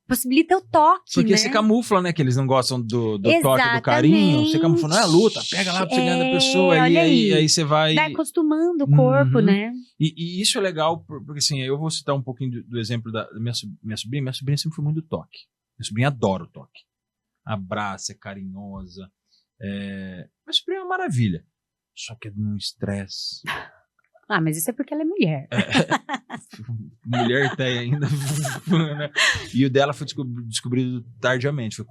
possibilita o toque, porque né? você camufla, né? Que eles não gostam do toque, do carinho. Você camufla, não é luta, pega lá pra você ganhar da pessoa. E aí você vai acostumando o corpo, né? E isso é legal, porque assim, eu vou citar um pouquinho do exemplo da minha sobrinha. Minha sobrinha sempre foi muito do toque. Minha sobrinha adora o toque. Abraça, é carinhosa. Minha sobrinha é uma maravilha. Só que é num estresse. Ah, mas isso é porque ela é mulher. Mulher TEA ainda. Né? E o dela foi descobrido tardiamente. Foi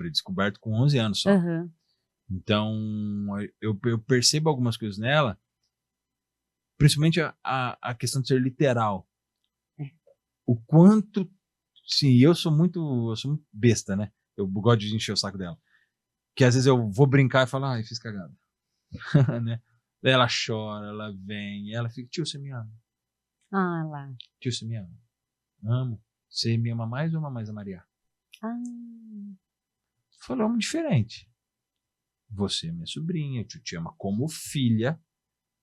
descoberto com 11 anos só. Então, eu percebo algumas coisas nela, principalmente a questão de ser literal. O quanto... Sim, eu sou muito besta, né? Eu gosto de encher o saco dela. Que às vezes eu vou brincar e falo, ai, fiz cagada. Né? Daí ela chora, ela vem, ela fica, tio, você me ama? Ah, lá. Tio, você me ama? Amo. Você me ama mais ou ama mais a Maria? Falamos diferente. Você é minha sobrinha, tio te ama como filha,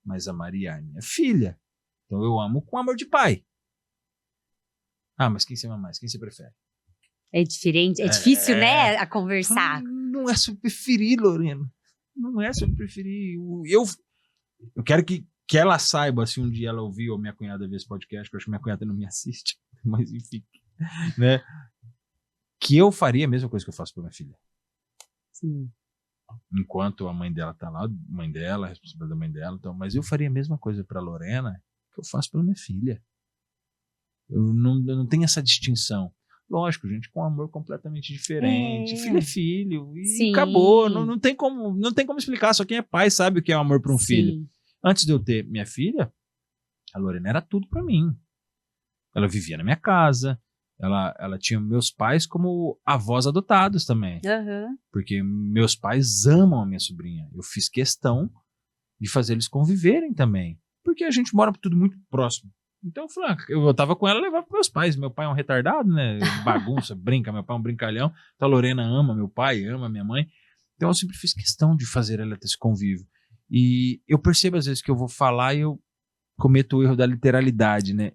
mas a Maria é minha filha. Então eu amo com amor de pai. Ah, mas quem você ama mais? Quem você prefere? É diferente, é difícil, né, a conversar. Não é sobre preferir, Lorena. Não é sobre preferir. Eu quero que ela saiba, se um dia ela ouvir, ou minha cunhada ver esse podcast, que eu acho que minha cunhada não me assiste, mas enfim, né? Que eu faria a mesma coisa que eu faço pra minha filha. Sim. Enquanto a mãe dela tá lá, mãe dela, a responsabilidade da mãe dela, então, mas eu faria a mesma coisa pra Lorena que eu faço pela minha filha. Eu não tenho essa distinção. Lógico, gente, com um amor completamente diferente. Filho é filho. E Sim. acabou. Não tem como explicar. Só quem é pai sabe o que é o amor para um filho. Antes de eu ter minha filha, a Lorena era tudo para mim. Ela vivia na minha casa. Ela tinha meus pais como avós adotados também. Porque meus pais amam a minha sobrinha. Eu fiz questão de fazer eles conviverem também. Porque a gente mora tudo muito próximo. Então eu falei, eu tava com ela, levar para meus pais. Meu pai é um retardado, né? Bagunça, brinca. Meu pai é um brincalhão. Então a Lorena ama meu pai, ama minha mãe. Então eu sempre fiz questão de fazer ela ter esse convívio. E eu percebo às vezes que eu vou falar e eu cometo o erro da literalidade, né?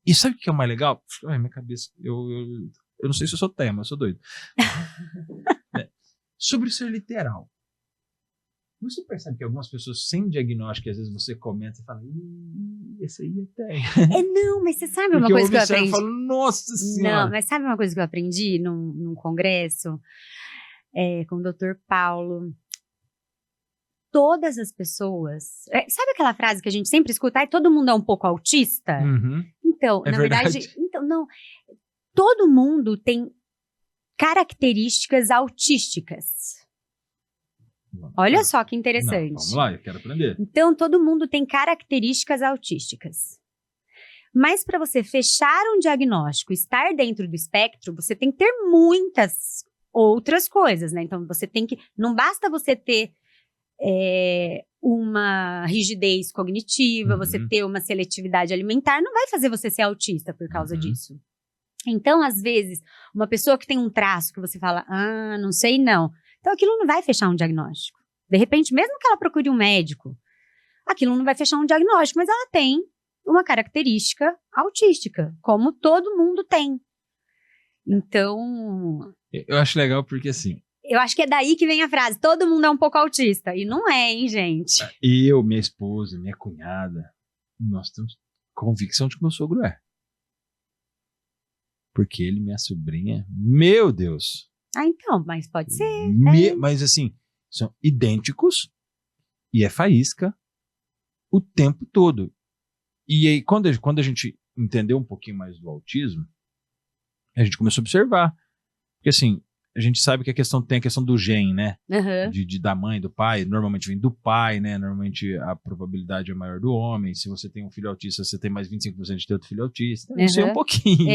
E sabe o que é o mais legal? Ai, minha cabeça. Eu não sei se eu sou TEA, mas eu sou doido. Sobre ser literal. Você percebe que algumas pessoas sem diagnóstico, às vezes você comenta e fala, esse aí é TEA. Não, mas você sabe uma coisa que eu aprendi? Eu falo, nossa senhora. Não, mas sabe uma coisa que eu aprendi num congresso com o Dr. Paulo? todas as pessoas... sabe aquela frase que a gente sempre escuta? Ai, todo mundo é um pouco autista? Uhum. Então, É na verdade. verdade... Então, não. Todo mundo tem características autísticas. Olha só que interessante. Não, vamos lá, eu quero aprender. Então, todo mundo tem características autísticas. Mas para você fechar um diagnóstico, estar dentro do espectro, você tem que ter muitas outras coisas, né? Então, você tem que... Não basta você ter uma rigidez cognitiva, você ter uma seletividade alimentar, não vai fazer você ser autista por causa disso. Então, às vezes, uma pessoa que tem um traço que você fala, não sei não. Então, aquilo não vai fechar um diagnóstico. De repente, mesmo que ela procure um médico, aquilo não vai fechar um diagnóstico, mas ela tem uma característica autística, como todo mundo tem. Então... Eu acho legal porque, assim... Eu acho que é daí que vem a frase, todo mundo é um pouco autista. E não é, hein, gente? Eu, minha esposa, minha cunhada, nós temos convicção de que meu sogro é. Porque ele e minha sobrinha, meu Deus... Então, mas pode ser. Mas assim, são idênticos e é faísca o tempo todo. E aí, quando a gente entendeu um pouquinho mais do autismo, a gente começou a observar. Porque assim, a gente sabe que tem a questão do gene, né? Da mãe, do pai. Normalmente vem do pai, né? Normalmente a probabilidade é maior do homem. Se você tem um filho autista, você tem mais 25% de ter outro filho autista. Isso é um pouquinho,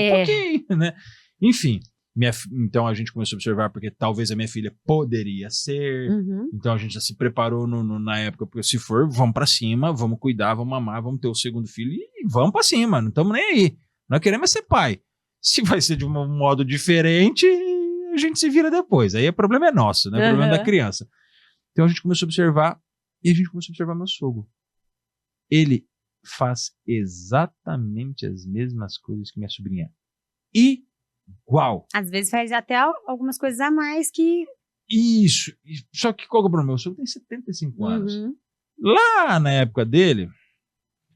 né? Enfim. Então a gente começou a observar porque talvez a minha filha poderia ser. Então a gente já se preparou na época, porque se for, vamos pra cima, vamos cuidar, vamos amar, vamos ter o segundo filho e vamos pra cima, não estamos nem aí. Nós queremos ser pai. Se vai ser de um modo diferente, a gente se vira depois. Aí o problema é nosso, né? O problema é da criança. Então a gente começou a observar e a gente começou a observar meu sogro. Ele faz exatamente as mesmas coisas que minha sobrinha. Igual. Às vezes faz até algumas coisas a mais que... Isso. Só que qual é o problema? Meu sogro tem 75 anos. Lá na época dele,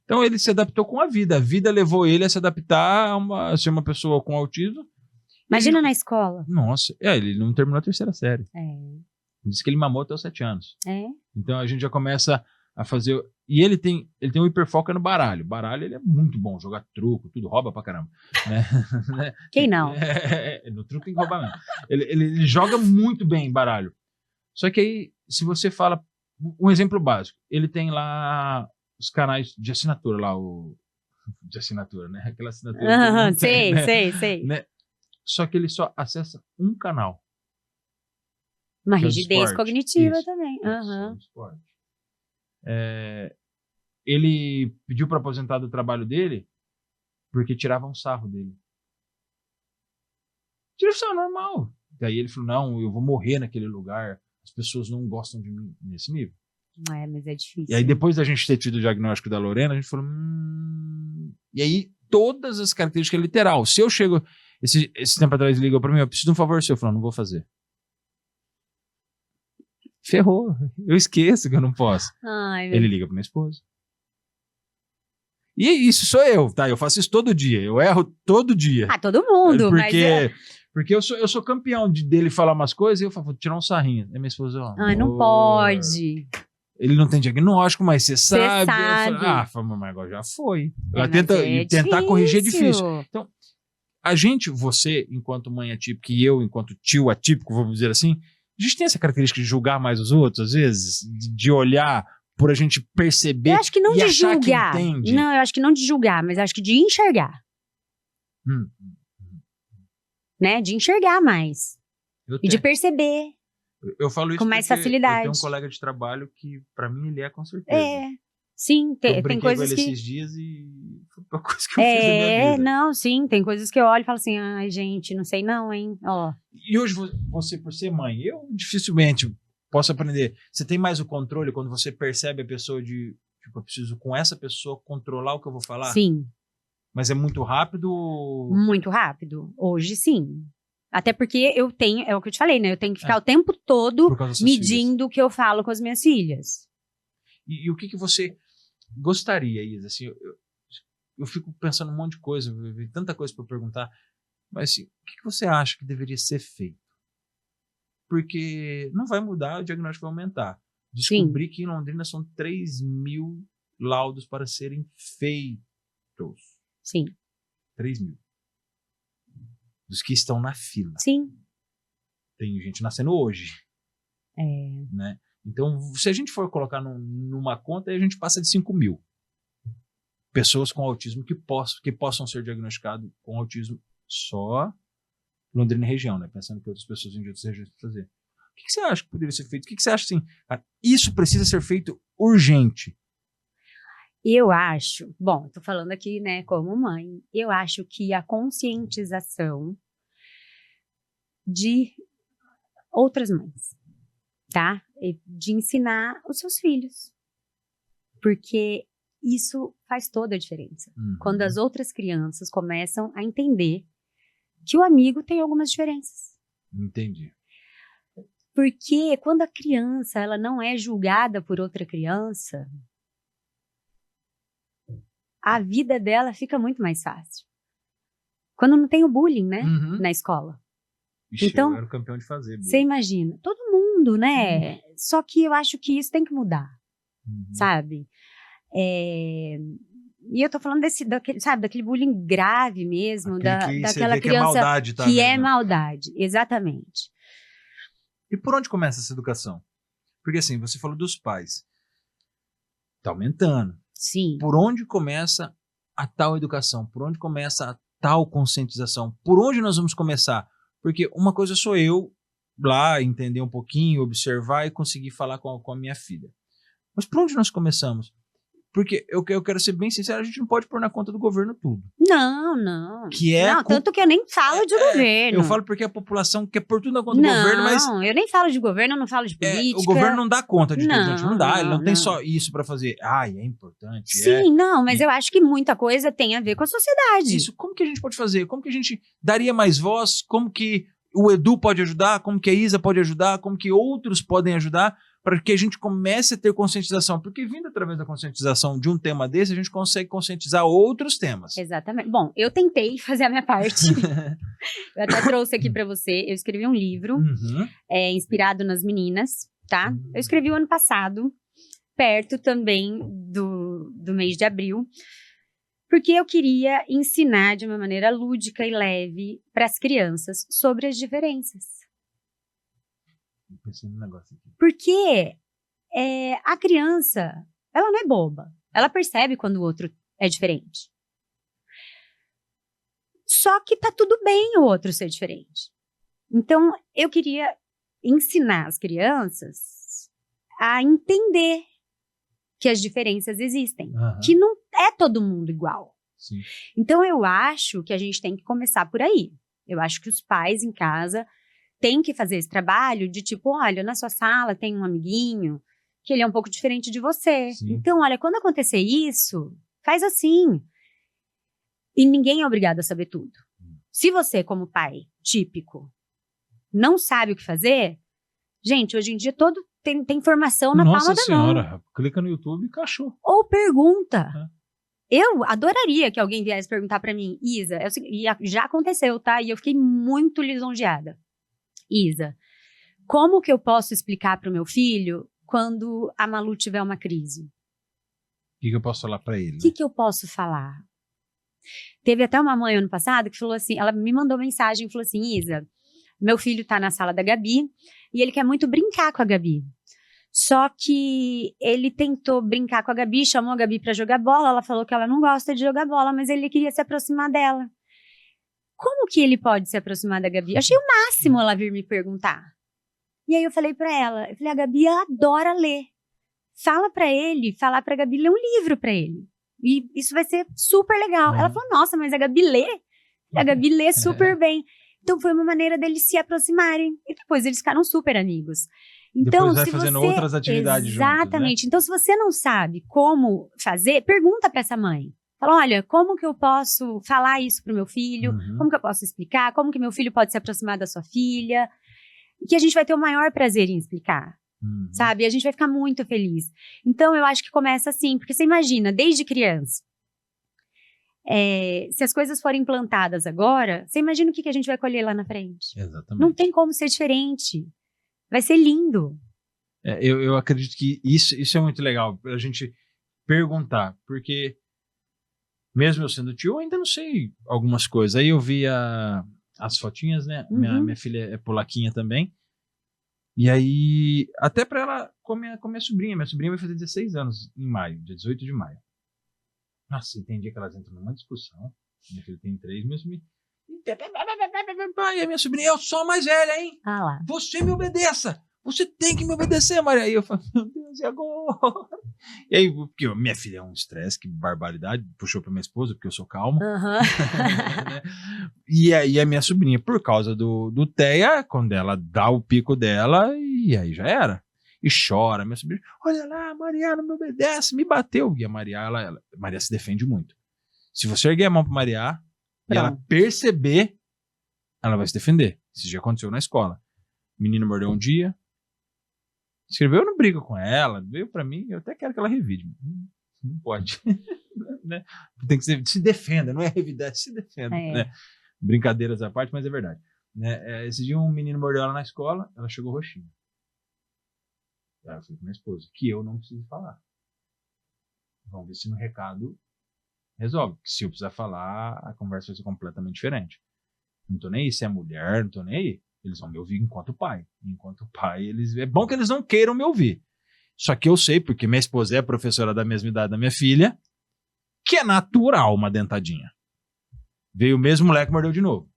então ele se adaptou com a vida. A vida levou ele a se adaptar a ser uma pessoa com autismo. Imagina na escola. Nossa, ele não terminou a terceira série. Diz que ele mamou até os 7 anos. Então a gente já começa a fazer... E ele tem um hiperfoco no baralho. Baralho, ele é muito bom. Jogar truco, tudo, rouba pra caramba. Né? Quem não? No truco tem que roubar mesmo. Ele joga muito bem baralho. Só que aí, se você fala... Um exemplo básico. Ele tem lá os canais de assinatura lá, de assinatura, né? Aquela assinatura. Sei. Né? Só que ele só acessa um canal. Uma rigidez cognitiva Isso. também. Esporte. Ele pediu para aposentar do trabalho dele porque tiravam um sarro dele. Tira o sarro normal. Daí ele falou, não, eu vou morrer naquele lugar. As pessoas não gostam de mim nesse nível. Mas é difícil. E aí depois da gente ter tido o diagnóstico da Lorena, a gente falou, E aí todas as características literal. Se eu chego... Esse tempo atrás ele ligou para mim, eu preciso de um favor seu. Eu falei, não vou fazer. Ferrou. Eu esqueço que eu não posso. Ele liga pra minha esposa. E isso sou eu, tá? Eu faço isso todo dia. Eu erro todo dia. Todo mundo. Porque eu sou campeão dele falar umas coisas e eu falo, vou tirar um sarrinho. Aí minha esposa, não pode. Ele não tem diagnóstico, mas você sabe. Eu falo, mas agora já foi. Ela tentar corrigir é difícil. Então, você, enquanto mãe atípica, e eu, enquanto tio atípico, vamos dizer assim, a gente tem essa característica de julgar mais os outros, às vezes, de olhar por a gente perceber. Eu acho que não e de achar julgar. Que entende. Não, eu acho que não de julgar, mas acho que de enxergar. Né? De enxergar mais. E de perceber. Eu falo isso com mais porque facilidade. Eu tenho um colega de trabalho que, pra mim, ele é com certeza. Sim, tem coisas com ele que... esses dias e foi a coisa que eu fiz na minha vida. Não, sim, tem coisas que eu olho e falo assim, ai, gente, não sei não, hein, E hoje, você, por ser mãe, eu dificilmente posso aprender. Você tem mais o controle quando você percebe a pessoa eu preciso com essa pessoa controlar o que eu vou falar? Sim. Mas é muito rápido? Muito rápido. Hoje, sim. Até porque eu tenho, é o que eu te falei, né? Eu tenho que ficar o tempo todo medindo o que eu falo com as minhas filhas. E o que você gostaria, Isa? Assim, eu fico pensando um monte de coisa, tanta coisa para perguntar, mas assim, o que você acha que deveria ser feito? Porque não vai mudar, o diagnóstico vai aumentar. Descobri que em Londrina são 3.000 laudos para serem feitos. Sim. 3.000. Dos que estão na fila. Sim. Tem gente nascendo hoje. É. Né? Então, se a gente for colocar numa conta, aí a gente passa de 5.000 pessoas com autismo que possam ser diagnosticadas com autismo só Londrina e região, né? Pensando que outras pessoas em outras regiões podem fazer. O que você acha que poderia ser feito? O que você acha assim? Isso precisa ser feito urgente. Eu acho, bom, tô falando aqui, né, como mãe, eu acho que a conscientização de outras mães, tá? De ensinar os seus filhos. Porque isso faz toda a diferença. Quando as outras crianças começam a entender que o amigo tem algumas diferenças. Entendi. Porque quando a criança ela não é julgada por outra criança, a vida dela fica muito mais fácil. Quando não tem o bullying, né, na escola. Ixi, então, eu era o campeão de fazer. Você imagina, todo mundo, né? Só que eu acho que isso tem que mudar, sabe? E eu tô falando daquele bullying grave mesmo, daquela criança que é maldade, exatamente. E por onde começa essa educação? Porque assim, você falou dos pais. Tá aumentando. Sim. Por onde começa a tal educação? Por onde começa a tal conscientização? Por onde nós vamos começar? Porque uma coisa sou eu lá entender um pouquinho, observar e conseguir falar com a minha filha. Mas por onde nós começamos? Porque eu quero ser bem sincero, a gente não pode pôr na conta do governo tudo. Não. Não, tanto que eu nem falo de governo. Eu falo porque a população quer pôr tudo na conta do governo, mas... Não, eu nem falo de governo, eu não falo de política. O governo não dá conta de tudo, gente. Não dá, ele não tem não. só isso pra fazer. É importante. Sim, não, mas eu acho que muita coisa tem a ver com a sociedade. Isso, como que a gente pode fazer? Como que a gente daria mais voz? Como que o Edu pode ajudar? Como que a Isa pode ajudar? Como que outros podem ajudar? Para que a gente comece a ter conscientização. Porque vindo através da conscientização de um tema desse, a gente consegue conscientizar outros temas. Exatamente. Bom, eu tentei fazer a minha parte. Eu até trouxe aqui para você. Eu escrevi um livro inspirado nas meninas, tá? Eu escrevi o ano passado, perto também do mês de abril, porque eu queria ensinar de uma maneira lúdica e leve para as crianças sobre as diferenças. Eu pensei num negócio aqui. Porque a criança, ela não é boba. Ela percebe quando o outro é diferente. Só que tá tudo bem o outro ser diferente. Então, eu queria ensinar as crianças a entender que as diferenças existem. Que não é todo mundo igual. Sim. Então, eu acho que a gente tem que começar por aí. Eu acho que os pais em casa tem que fazer esse trabalho de tipo, olha, na sua sala tem um amiguinho que ele é um pouco diferente de você. Sim. Então, olha, quando acontecer isso, faz assim. E ninguém é obrigado a saber tudo. Se você, como pai típico, não sabe o que fazer, gente, hoje em dia tem informação na palma da mão. Nossa senhora, clica no YouTube e cachou. Ou pergunta. Eu adoraria que alguém viesse perguntar pra mim, Isa, já aconteceu, tá? E eu fiquei muito lisonjeada. Isa, como que eu posso explicar para o meu filho quando a Malu tiver uma crise? O que eu posso falar para ele? O que eu posso falar? Teve até uma mãe ano passado que falou assim, ela me mandou mensagem e falou assim, Isa, meu filho tá na sala da Gabi e ele quer muito brincar com a Gabi. Só que ele tentou brincar com a Gabi, chamou a Gabi para jogar bola, ela falou que ela não gosta de jogar bola, mas ele queria se aproximar dela. Como que ele pode se aproximar da Gabi? Achei o máximo ela vir me perguntar. E aí eu falei pra ela, a Gabi adora ler. Fala pra ele, falar pra Gabi ler um livro pra ele. E isso vai ser super legal. Ela falou, nossa, mas a Gabi lê? A Gabi lê super bem. Então foi uma maneira deles se aproximarem. E depois eles ficaram super amigos. Então, depois vai fazendo outras atividades exatamente. juntos, né? Então, se você não sabe como fazer, pergunta pra essa mãe. Fala, olha, como que eu posso falar isso pro meu filho? Como que eu posso explicar? Como que meu filho pode se aproximar da sua filha? E que a gente vai ter o maior prazer em explicar, sabe? E a gente vai ficar muito feliz. Então, eu acho que começa assim, porque você imagina, desde criança, se as coisas forem implantadas agora, você imagina o que a gente vai colher lá na frente. Exatamente. Não tem como ser diferente. Vai ser lindo. Eu acredito que isso é muito legal, a gente perguntar, porque mesmo eu sendo tio, eu ainda não sei algumas coisas. Aí eu vi as fotinhas, né? Minha filha é polaquinha também. E aí, até pra ela com a minha sobrinha. Minha sobrinha vai fazer 16 anos em maio, dia 18 de maio. Nossa, tem dia que elas entram numa discussão. Minha filha tem 3, minha sobrinha... E a minha sobrinha, eu sou a mais velha, hein? Ah lá. Você me obedeça! Você tem que me obedecer, Maria. Aí eu falo, meu Deus, e agora? E aí, porque minha filha é um estresse, que barbaridade, puxou pra minha esposa, porque eu sou calmo. E aí a minha sobrinha, por causa do Teia, quando ela dá o pico dela, e aí já era. E chora, minha sobrinha, olha lá, a Maria não me obedece, me bateu. E a Maria, Maria se defende muito. Se você erguer a mão pra Maria, e ela perceber, ela vai se defender. Isso já aconteceu na escola. O menino mordeu um dia, escreveu, eu não brigo com ela, veio pra mim, eu até quero que ela revide. Não pode. Né? Tem que se defenda, não é revidar, se defenda. Né? Brincadeiras à parte, mas é verdade. Né? Esse dia um menino mordeu ela na escola, ela chegou roxinha. Ela foi com minha esposa, que eu não preciso falar. Vamos ver se no recado resolve. Se eu precisar falar, a conversa vai ser completamente diferente. Não tô nem aí se é mulher, não tô nem aí. Eles vão me ouvir enquanto pai. Enquanto pai, é bom que eles não queiram me ouvir. Só que eu sei, porque minha esposa é professora da mesma idade da minha filha, que é natural uma dentadinha. Veio o mesmo moleque e mordeu de novo.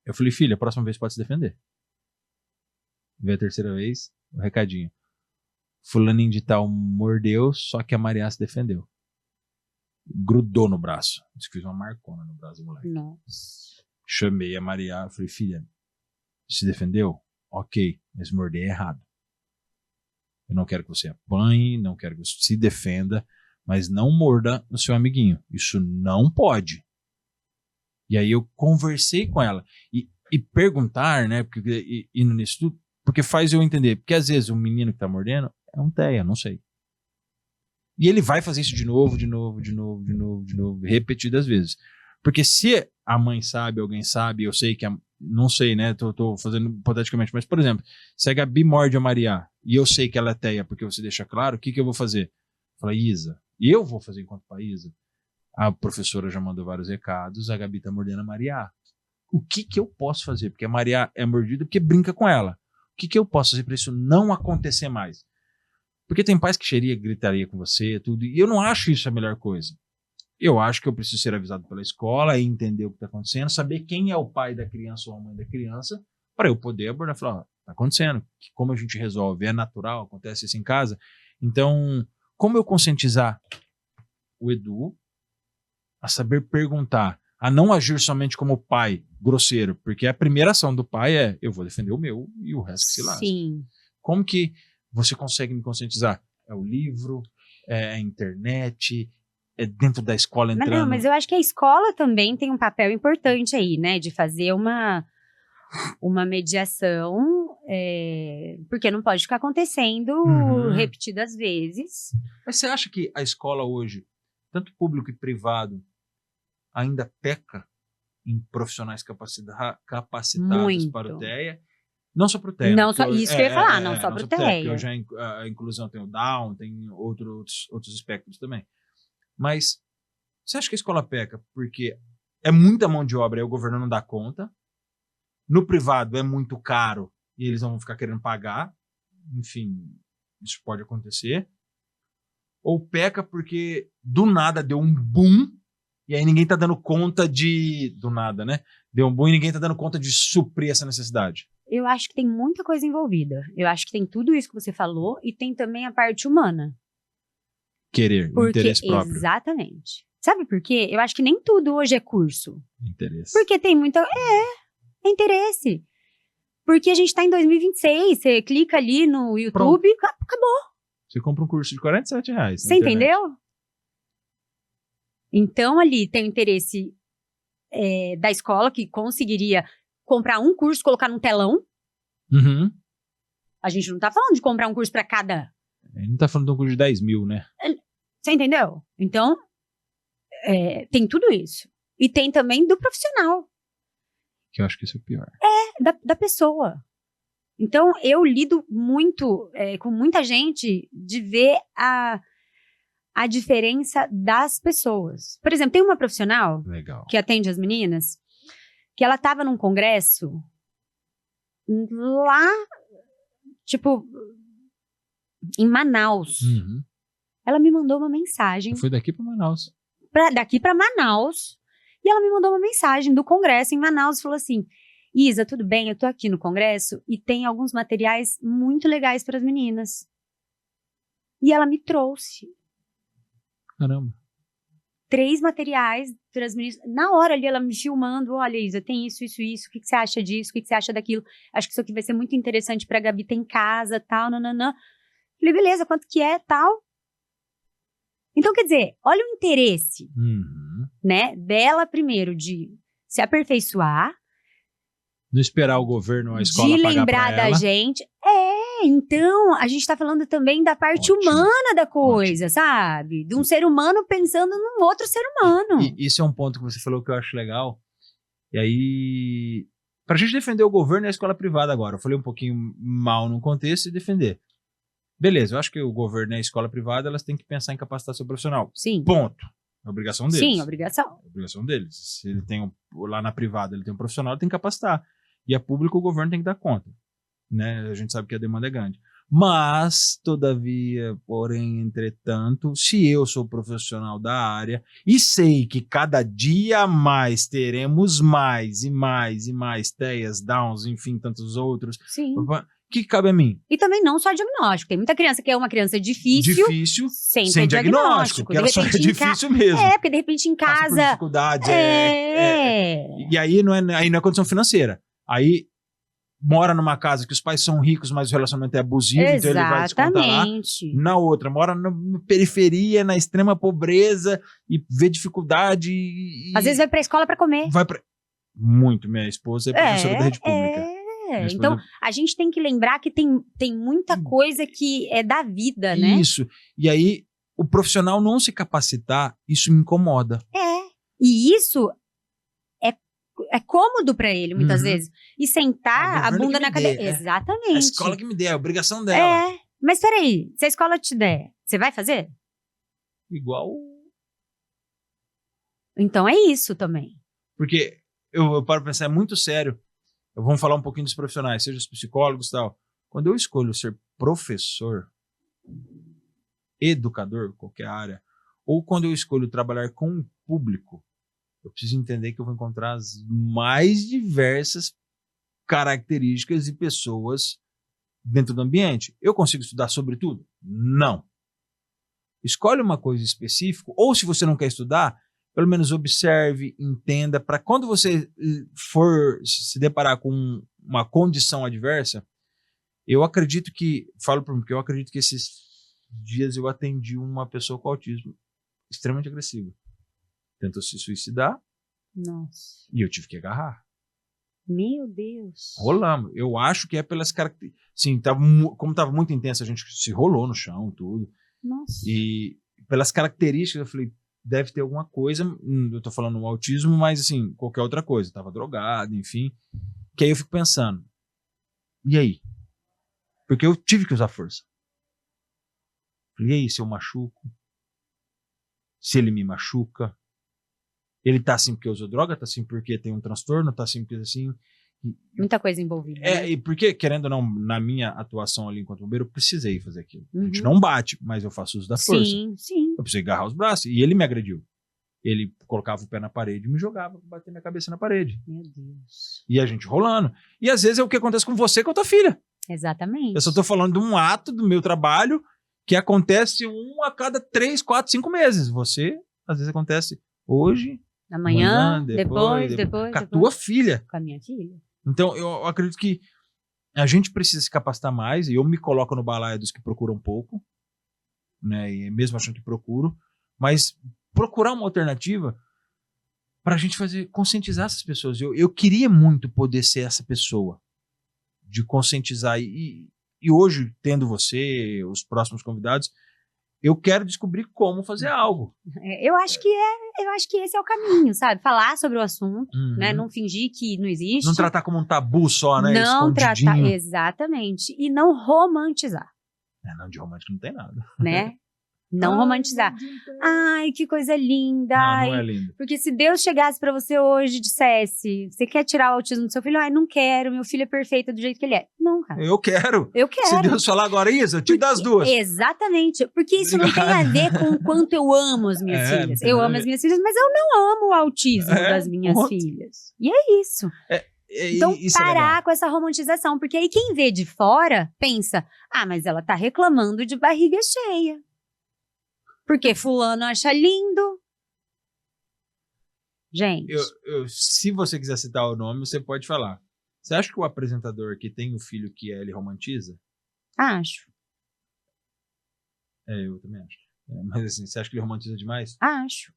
Eu falei, filha, a próxima vez pode se defender. Veio a terceira vez, o recadinho. Fulaninho de tal mordeu, só que a Maria se defendeu. Grudou no braço. Disse que fiz uma marcona no braço do moleque. Nossa. Chamei a Maria, falei, filha, se defendeu? Ok, mas morder é errado. Eu não quero que você apanhe, não quero que você se defenda, mas não morda o seu amiguinho. Isso não pode. E aí eu conversei com ela. E perguntar, né, porque, indo nisso tudo, porque faz eu entender. Porque às vezes o menino que tá mordendo é um teia, não sei. E ele vai fazer isso de novo, repetidas vezes. Porque se a mãe sabe, alguém sabe, eu sei que não sei, né? Tô fazendo hipoteticamente, mas, por exemplo, se a Gabi morde a Maria e eu sei que ela é teia porque você deixa claro, o que eu vou fazer? Fala, Isa, e eu vou fazer enquanto pai, Isa? A professora já mandou vários recados, a Gabi tá mordendo a Maria. O que eu posso fazer? Porque a Maria é mordida porque brinca com ela. O que eu posso fazer para isso não acontecer mais? Porque tem pais que gritaria com você, tudo, e eu não acho isso a melhor coisa. Eu acho que eu preciso ser avisado pela escola e entender o que está acontecendo, saber quem é o pai da criança ou a mãe da criança, para eu poder abordar e falar, está acontecendo, como a gente resolve, é natural, acontece isso em casa. Então, como eu conscientizar o Edu a saber perguntar, a não agir somente como pai grosseiro, porque a primeira ação do pai é, eu vou defender o meu e o resto que se lasque. Sim. Como que você consegue me conscientizar? É o livro, é a internet, é dentro da escola entrando... Mas eu acho que a escola também tem um papel importante aí, né? De fazer uma mediação, porque não pode ficar acontecendo repetidas vezes. Mas você acha que a escola hoje, tanto público e privado, ainda peca em profissionais capacitados Muito. para o TEA? Não só para o TEA. Não só, isso que eu ia falar, não só para o TEA. Porque hoje a inclusão tem o Down, tem outros espectros também. Mas você acha que a escola peca porque é muita mão de obra e o governo não dá conta? No privado é muito caro e eles vão ficar querendo pagar? Enfim, isso pode acontecer. Ou peca porque do nada deu um boom e aí ninguém tá dando conta do nada, né? Deu um boom e ninguém tá dando conta de suprir essa necessidade. Eu acho que tem muita coisa envolvida. Eu acho que tem tudo isso que você falou e tem também a parte humana. Querer, o interesse próprio. Exatamente. Sabe por quê? Eu acho que nem tudo hoje é curso. Interesse. Porque tem muita... É interesse. Porque a gente tá em 2026, você clica ali no YouTube, acabou. Você compra um curso de R$47. Você entendeu? Então ali tem o interesse da escola, que conseguiria comprar um curso, colocar num telão. Uhum. A gente não tá falando de comprar um curso para cada... Ele não tá falando de um curso de 10 mil, né? Você entendeu? Então, tem tudo isso. E tem também do profissional. Que eu acho que isso é o pior. Da pessoa. Então, eu lido muito com muita gente de ver a diferença das pessoas. Por exemplo, tem uma profissional Legal. que atende as meninas, que ela estava num congresso lá, tipo, em Manaus. Uhum. Ela me mandou uma mensagem. Eu fui daqui para Manaus. Daqui para Manaus. E ela me mandou uma mensagem do congresso em Manaus e falou assim: Isa, tudo bem? Eu tô aqui no congresso e tem alguns materiais muito legais para as meninas. E ela me trouxe Caramba. 3 materiais para as meninas. Na hora ali, ela me filmando: olha, Isa, tem isso. O que você acha disso? O que você acha daquilo? Acho que isso aqui vai ser muito interessante para a Gabi ter em casa, tal, nananã. Falei, beleza, quanto que é, tal. Então, quer dizer, olha o interesse, né, dela primeiro de se aperfeiçoar. Não esperar o governo, a escola de pagar lembrar pra da ela. gente. Então, a gente tá falando também da parte Ótimo, humana da coisa, sabe? De um ser humano pensando num outro ser humano. E isso é um ponto que você falou que eu acho legal. E aí, pra gente defender o governo e a escola privada agora, eu falei um pouquinho mal no contexto e defender. Beleza, eu acho que o governo e a escola privada, elas têm que pensar em capacitar seu profissional. Sim. Ponto. É obrigação deles. Sim, obrigação. É obrigação deles. Se ele tem lá na privada, ele tem um profissional, ele tem que capacitar. E a pública, o governo tem que dar conta. Né? A gente sabe que a demanda é grande. Mas, todavia, porém, entretanto, se eu sou profissional da área e sei que cada dia mais teremos mais e mais e mais TEAs, Downs, enfim, tantos outros, Sim. o que cabe a mim? E também não só diagnóstico. Tem muita criança que é uma criança difícil sem ter diagnóstico. Que ela só é difícil mesmo. Porque de repente em Passa por casa... dificuldades. E aí não é condição financeira. Aí mora numa casa que os pais são ricos, mas o relacionamento é abusivo, então ele vai descontar lá. Na outra, mora na periferia, na extrema pobreza e vê dificuldade. Às vezes vai pra escola pra comer. Muito. Minha esposa é professora da rede pública. Então, a gente tem que lembrar que tem muita coisa que é da vida, né? Isso. E aí, o profissional não se capacitar, isso me incomoda. E isso é cômodo pra ele, muitas vezes. E sentar a bunda na cadeira. Exatamente. A escola que me der, é a obrigação dela. Mas peraí, se a escola te der, você vai fazer? Igual. Então é isso também. Porque eu paro pra pensar, é muito sério. Vamos falar um pouquinho dos profissionais, seja os psicólogos e tal. Quando eu escolho ser professor, educador, qualquer área, ou quando eu escolho trabalhar com o público, eu preciso entender que eu vou encontrar as mais diversas características e pessoas dentro do ambiente. Eu consigo estudar sobre tudo? Não. Escolhe uma coisa específica, ou se você não quer estudar, pelo menos observe, entenda, para quando você for se deparar com uma condição adversa, eu acredito que, falo por mim, porque eu acredito que esses dias eu atendi uma pessoa com autismo extremamente agressiva. Tentou se suicidar. Nossa. E eu tive que agarrar. Meu Deus. Rolamos. Eu acho que é pelas características. Sim, como estava muito intenso, a gente se rolou no chão, tudo. Nossa. E pelas características, eu falei, deve ter alguma coisa. Eu tô falando o autismo, mas assim, qualquer outra coisa. Tava drogado, enfim. Que aí eu fico pensando, e aí? Porque eu tive que usar força. Falei, e aí, se eu machuco? Se ele me machuca? Ele tá assim porque usou droga? Tá assim porque tem um transtorno? Tá assim porque assim... Muita coisa envolvida. Né? E porque, querendo ou não, na minha atuação ali enquanto bombeiro, eu precisei fazer aquilo. A gente não bate, mas eu faço uso da força. Sim. Eu precisei agarrar os braços. E ele me agrediu. Ele colocava o pé na parede e me jogava pra bater minha cabeça na parede. Meu Deus. E a gente rolando. E às vezes é o que acontece com você e com a tua filha. Exatamente. Eu só tô falando de um ato do meu trabalho que acontece a cada 3, 4, 5 meses. Você, às vezes acontece hoje, amanhã, depois. Com a tua filha. Com a minha filha. Então, eu acredito que a gente precisa se capacitar mais, e eu me coloco no balaio dos que procuram pouco, né, e mesmo achando que procuro, mas procurar uma alternativa para a gente conscientizar essas pessoas. Eu queria muito poder ser essa pessoa, de conscientizar, e hoje, tendo você, os próximos convidados, eu quero descobrir como fazer algo. Eu acho que esse é o caminho, sabe? Falar sobre o assunto, né? Não fingir que não existe. Não tratar como um tabu só, né? Não Escondidinho. tratar, exatamente. E não romantizar. Não, de romântico não tem nada. Né? Não romantizar. Ai, que coisa linda. Não é lindo. Porque se Deus chegasse pra você hoje e dissesse, você quer tirar o autismo do seu filho? Ai, não quero, meu filho é perfeito do jeito que ele é. Não, cara. Eu quero. Eu quero. Se Deus falar agora isso, eu te dou as duas. Exatamente. Porque isso não tem a ver com o quanto eu amo as minhas filhas. Eu amo as minhas filhas, mas eu não amo o autismo das minhas filhas. E é isso. Então, isso parar com essa romantização. Porque aí quem vê de fora pensa, mas ela tá reclamando de barriga cheia. Porque fulano acha lindo. Gente. Se você quiser citar o nome, você pode falar. Você acha que o apresentador que tem o filho que ele romantiza? Acho. Eu também acho. Mas assim, você acha que ele romantiza demais? Acho.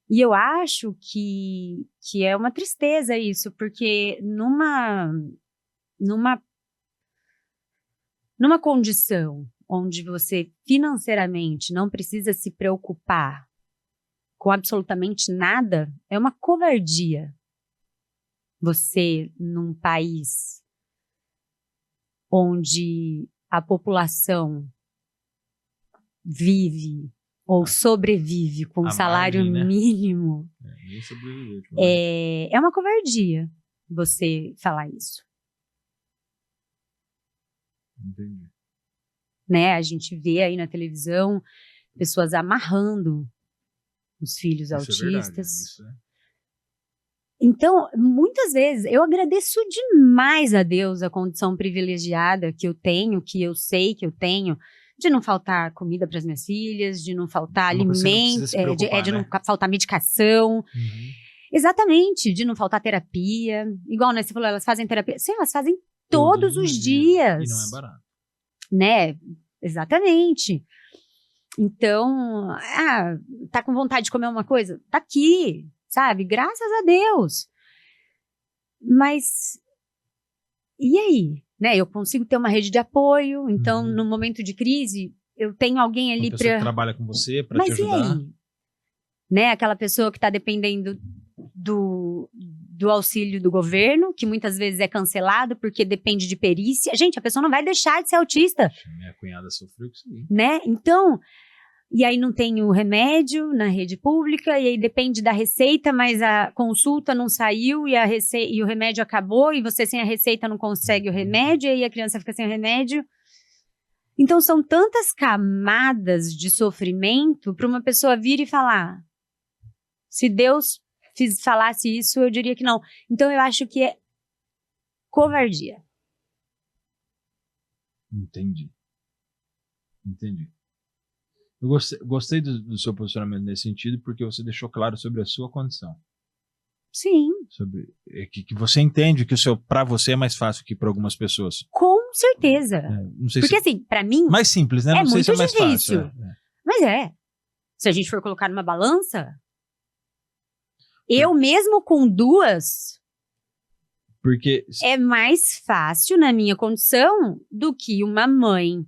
E eu acho que é uma tristeza isso, porque numa condição onde você financeiramente não precisa se preocupar com absolutamente nada, é uma covardia você, num país onde a população vive ou sobrevive com um salário margem, né? Mínimo, Nem sobreviver, é uma covardia você falar isso. Entendi. Né? A gente vê aí na televisão pessoas amarrando os filhos autistas. É verdade, isso é. Então, muitas vezes, eu agradeço demais a Deus a condição privilegiada que eu tenho, que eu sei que eu tenho, de não faltar comida para as minhas filhas, de não faltar alimento, de não faltar medicação. Uhum. Exatamente, de não faltar terapia. Igual, né, você falou, elas fazem terapia. Sim, elas fazem todos os dias. E não é barato. Né? Exatamente. Então, tá com vontade de comer uma coisa? Tá aqui, sabe? Graças a Deus. Mas, e aí? Né? Eu consigo ter uma rede de apoio, então, no momento de crise, eu tenho alguém ali para... Uma pessoa que trabalha com você para te ajudar. Mas e aí? Né? Aquela pessoa que está dependendo do auxílio do governo, que muitas vezes é cancelado porque depende de perícia. Gente, a pessoa não vai deixar de ser autista. Minha cunhada sofreu com isso aí. Né? Então, e aí não tem o remédio na rede pública, e aí depende da receita, mas a consulta não saiu e o remédio acabou, e você sem a receita não consegue o remédio, e aí a criança fica sem o remédio. Então, são tantas camadas de sofrimento para uma pessoa vir e falar, se Deus falasse isso, eu diria que não. Então, eu acho que é covardia. Entendi. Eu gostei do seu posicionamento nesse sentido, porque você deixou claro sobre a sua condição. Sim. Sobre que você entende que para você é mais fácil que para algumas pessoas. Com certeza. Não sei porque assim, para mim... Mais simples, né? É não sei muito se é mais difícil. Fácil. Mas se a gente for colocar numa balança, eu mesmo com duas, porque é mais fácil na minha condição do que uma mãe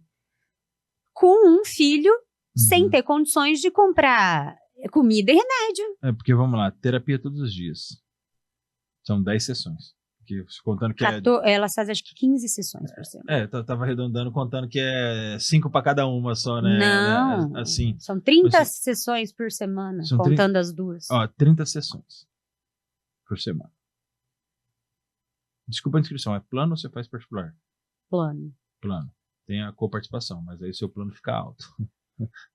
com um filho sem ter condições de comprar comida e remédio. Porque, vamos lá, terapia todos os dias. São 10 sessões. Contando que elas fazem acho que 15 sessões por semana. Tava arredondando, contando que é 5 para cada uma só, né? Não, né? Assim, são 30 sessões por semana, contando as duas. 30 sessões por semana. Desculpa a inscrição, é plano ou você faz particular? Plano. Tem a coparticipação, mas aí o seu plano fica alto.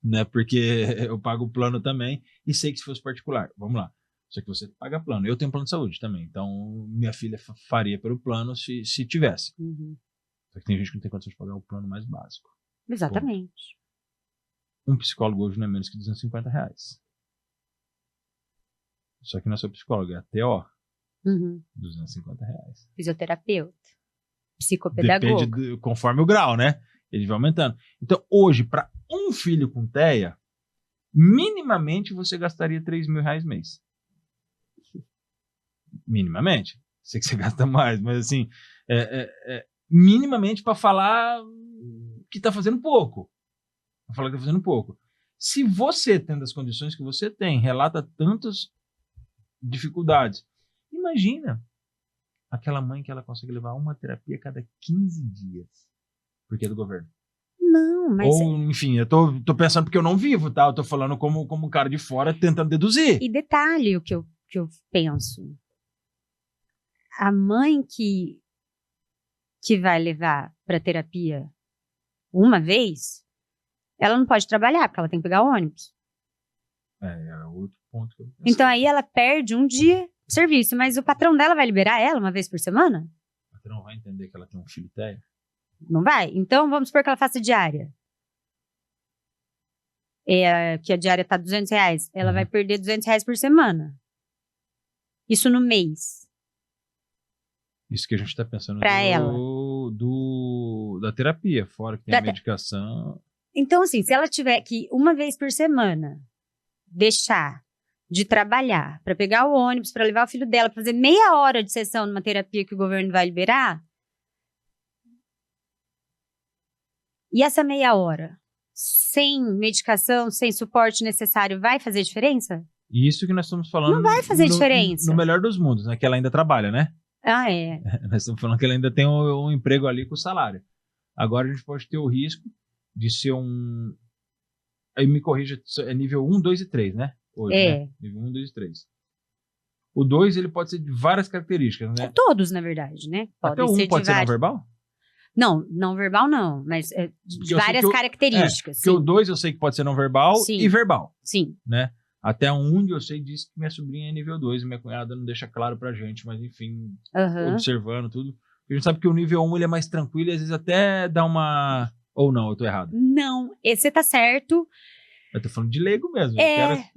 Né? Porque eu pago o plano também e sei que se fosse particular, vamos lá. Só que você paga plano. Eu tenho plano de saúde também. Então, minha filha faria pelo plano se tivesse. Só que tem gente que não tem condição de pagar o plano mais básico. Exatamente. Um psicólogo hoje não é menos que R$250. Só que não é só psicólogo, é TO. R$250. Fisioterapeuta. Psicopedagogo. Depende conforme o grau, né? Ele vai aumentando. Então, hoje, para um filho com TEA, minimamente você gastaria R$3.000 mês. Minimamente. Sei que você gasta mais, mas assim, minimamente para falar que está fazendo pouco. Para falar que está fazendo pouco. Se você, tendo as condições que você tem, relata tantas dificuldades, imagina aquela mãe que ela consegue levar uma terapia a cada 15 dias, porque é do governo. Não, mas... Ou, enfim, eu tô pensando porque eu não vivo, tá? Eu tô falando como um cara de fora tentando deduzir. E detalhe o que eu penso. A mãe que vai levar para terapia uma vez, ela não pode trabalhar, porque ela tem que pegar o ônibus. É outro ponto que eu pensei. Então aí ela perde um dia de serviço, mas o patrão dela vai liberar ela uma vez por semana? O patrão vai entender que ela tem um filho tério? Não vai? Então vamos supor que ela faça diária. Que a diária tá R$200. Ela vai perder R$200 por semana. Isso no mês. Isso que a gente tá pensando Pra ela. Da terapia, fora que tem a medicação. Então, assim, se ela tiver que, uma vez por semana, deixar de trabalhar para pegar o ônibus, para levar o filho dela, pra fazer meia hora de sessão numa terapia que o governo vai liberar, e essa meia hora, sem medicação, sem suporte necessário, vai fazer diferença? Isso que nós estamos falando. Não vai fazer diferença. No melhor dos mundos, né? Que ela ainda trabalha, né? Ah, é. Nós estamos falando que ela ainda tem um emprego ali com salário. Agora a gente pode ter o risco de ser aí me corrija, é nível 1, 2 e 3, né? Hoje, né? Nível 1, 2 e 3. O 2, ele pode ser de várias características, né? Todos, na verdade, né? Até o 1 pode ser não verbal? Não, não verbal não, mas de várias características. Porque o 2 eu sei que pode ser não verbal e verbal. Sim. Né? Até onde eu sei disso que minha sobrinha é nível 2 e minha cunhada não deixa claro pra gente, mas enfim, observando tudo. A gente sabe que o nível 1 ele é mais tranquilo e às vezes até dá uma... Ou não, eu tô errado? Não, você tá certo. Eu tô falando de leigo mesmo.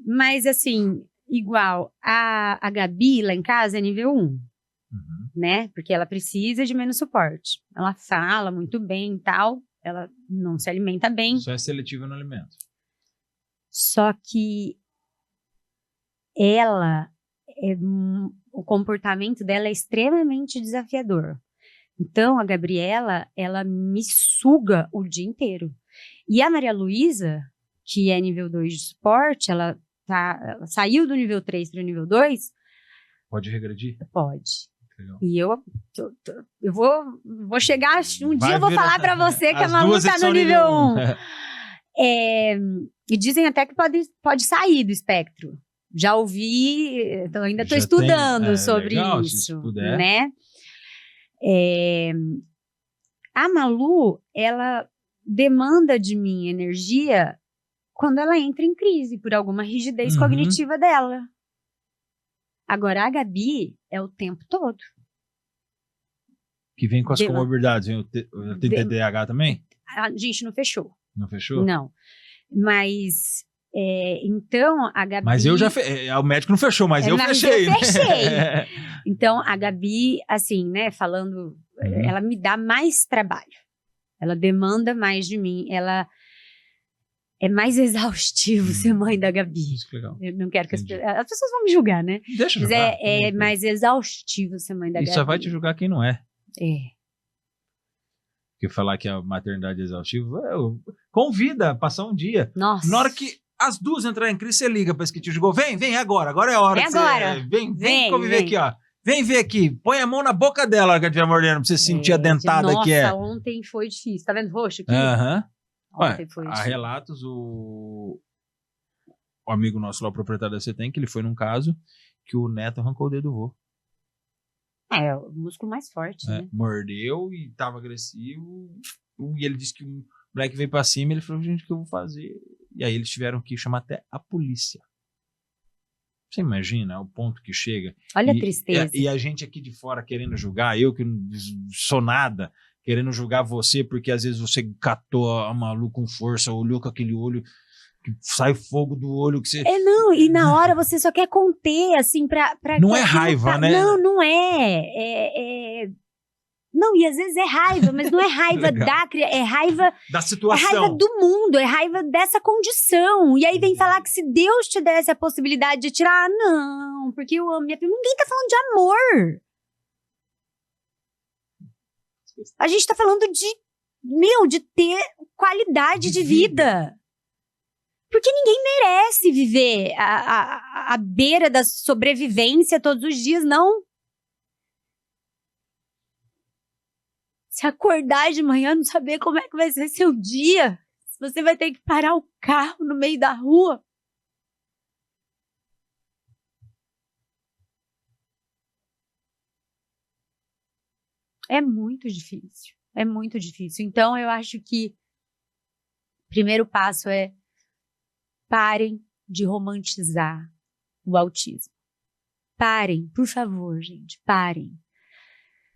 Mas assim, igual a Gabi lá em casa é nível 1. Né? Porque ela precisa de menos suporte. Ela fala muito bem e tal, ela não se alimenta bem. Só é seletiva no alimento. Só que o comportamento dela é extremamente desafiador. Então, a Gabriela, ela me suga o dia inteiro. E a Maria Luísa, que é nível 2 de suporte, ela saiu do nível 3 para o nível 2. Pode regredir? Pode. Legal. E eu vou chegar, um dia eu vou falar pra você que a Malu tá no nível 1. E dizem até que pode sair do espectro. Já ouvi, então ainda estou estudando sobre legal, isso, se puder. Né? A Malu, ela demanda de mim energia quando ela entra em crise por alguma rigidez cognitiva dela. Agora, a Gabi é o tempo todo. Que vem com as comorbidades. Ela tem TDAH também? A gente não fechou. Não fechou? Não. Mas, então, a Gabi... Mas eu já fechei. O médico não fechou, mas eu fechei. Eu fechei. Então, a Gabi, assim, né, falando... Ela me dá mais trabalho. Ela demanda mais de mim. Ela... É mais exaustivo ser mãe da Gabi. Isso que legal. Eu não quero que as pessoas vão me julgar, né? Deixa eu julgar. Mas é mais exaustivo ser mãe da Gabi. E só vai te julgar quem não é. Porque falar que a maternidade é exaustiva, convida a passar um dia. Nossa. Na hora que as duas entrarem em crise, você liga pra esse que te julgou. Vem agora é a hora. Vem conviver aqui, ó. Vem ver aqui, põe a mão na boca dela na hora que ela estiver mordendo, pra você sentir a dentada que é. Nossa, ontem foi difícil. Tá vendo roxo aqui? Há relatos, o amigo nosso lá, o proprietário da CETEM, que ele foi num caso que o neto arrancou o dedo do vô. O músculo mais forte, né? Mordeu e tava agressivo. E ele disse que o moleque veio pra cima e ele falou, gente, o que eu vou fazer? E aí eles tiveram que chamar até a polícia. Você imagina o ponto que chega? Olha a tristeza. E a gente aqui de fora querendo julgar, eu que não sou nada, querendo julgar você porque às vezes você catou a Malu com força, olhou com aquele olho que sai fogo do olho que você... E na hora você só quer conter, assim, pra não é raiva, né? Não é. Não, e às vezes é raiva, mas não é raiva da criança, é raiva... Da situação. É raiva do mundo, é raiva dessa condição. E aí vem falar que se Deus te desse a possibilidade de tirar, não, porque eu amo minha filha. Ninguém tá falando de amor. A gente tá falando de ter qualidade de vida. Porque ninguém merece viver à beira da sobrevivência todos os dias, não. Se acordar de manhã, não saber como é que vai ser seu dia, se você vai ter que parar o carro no meio da rua. É muito difícil. É muito difícil. Então, eu acho que o primeiro passo é parem de romantizar o autismo. Parem, por favor, gente, parem.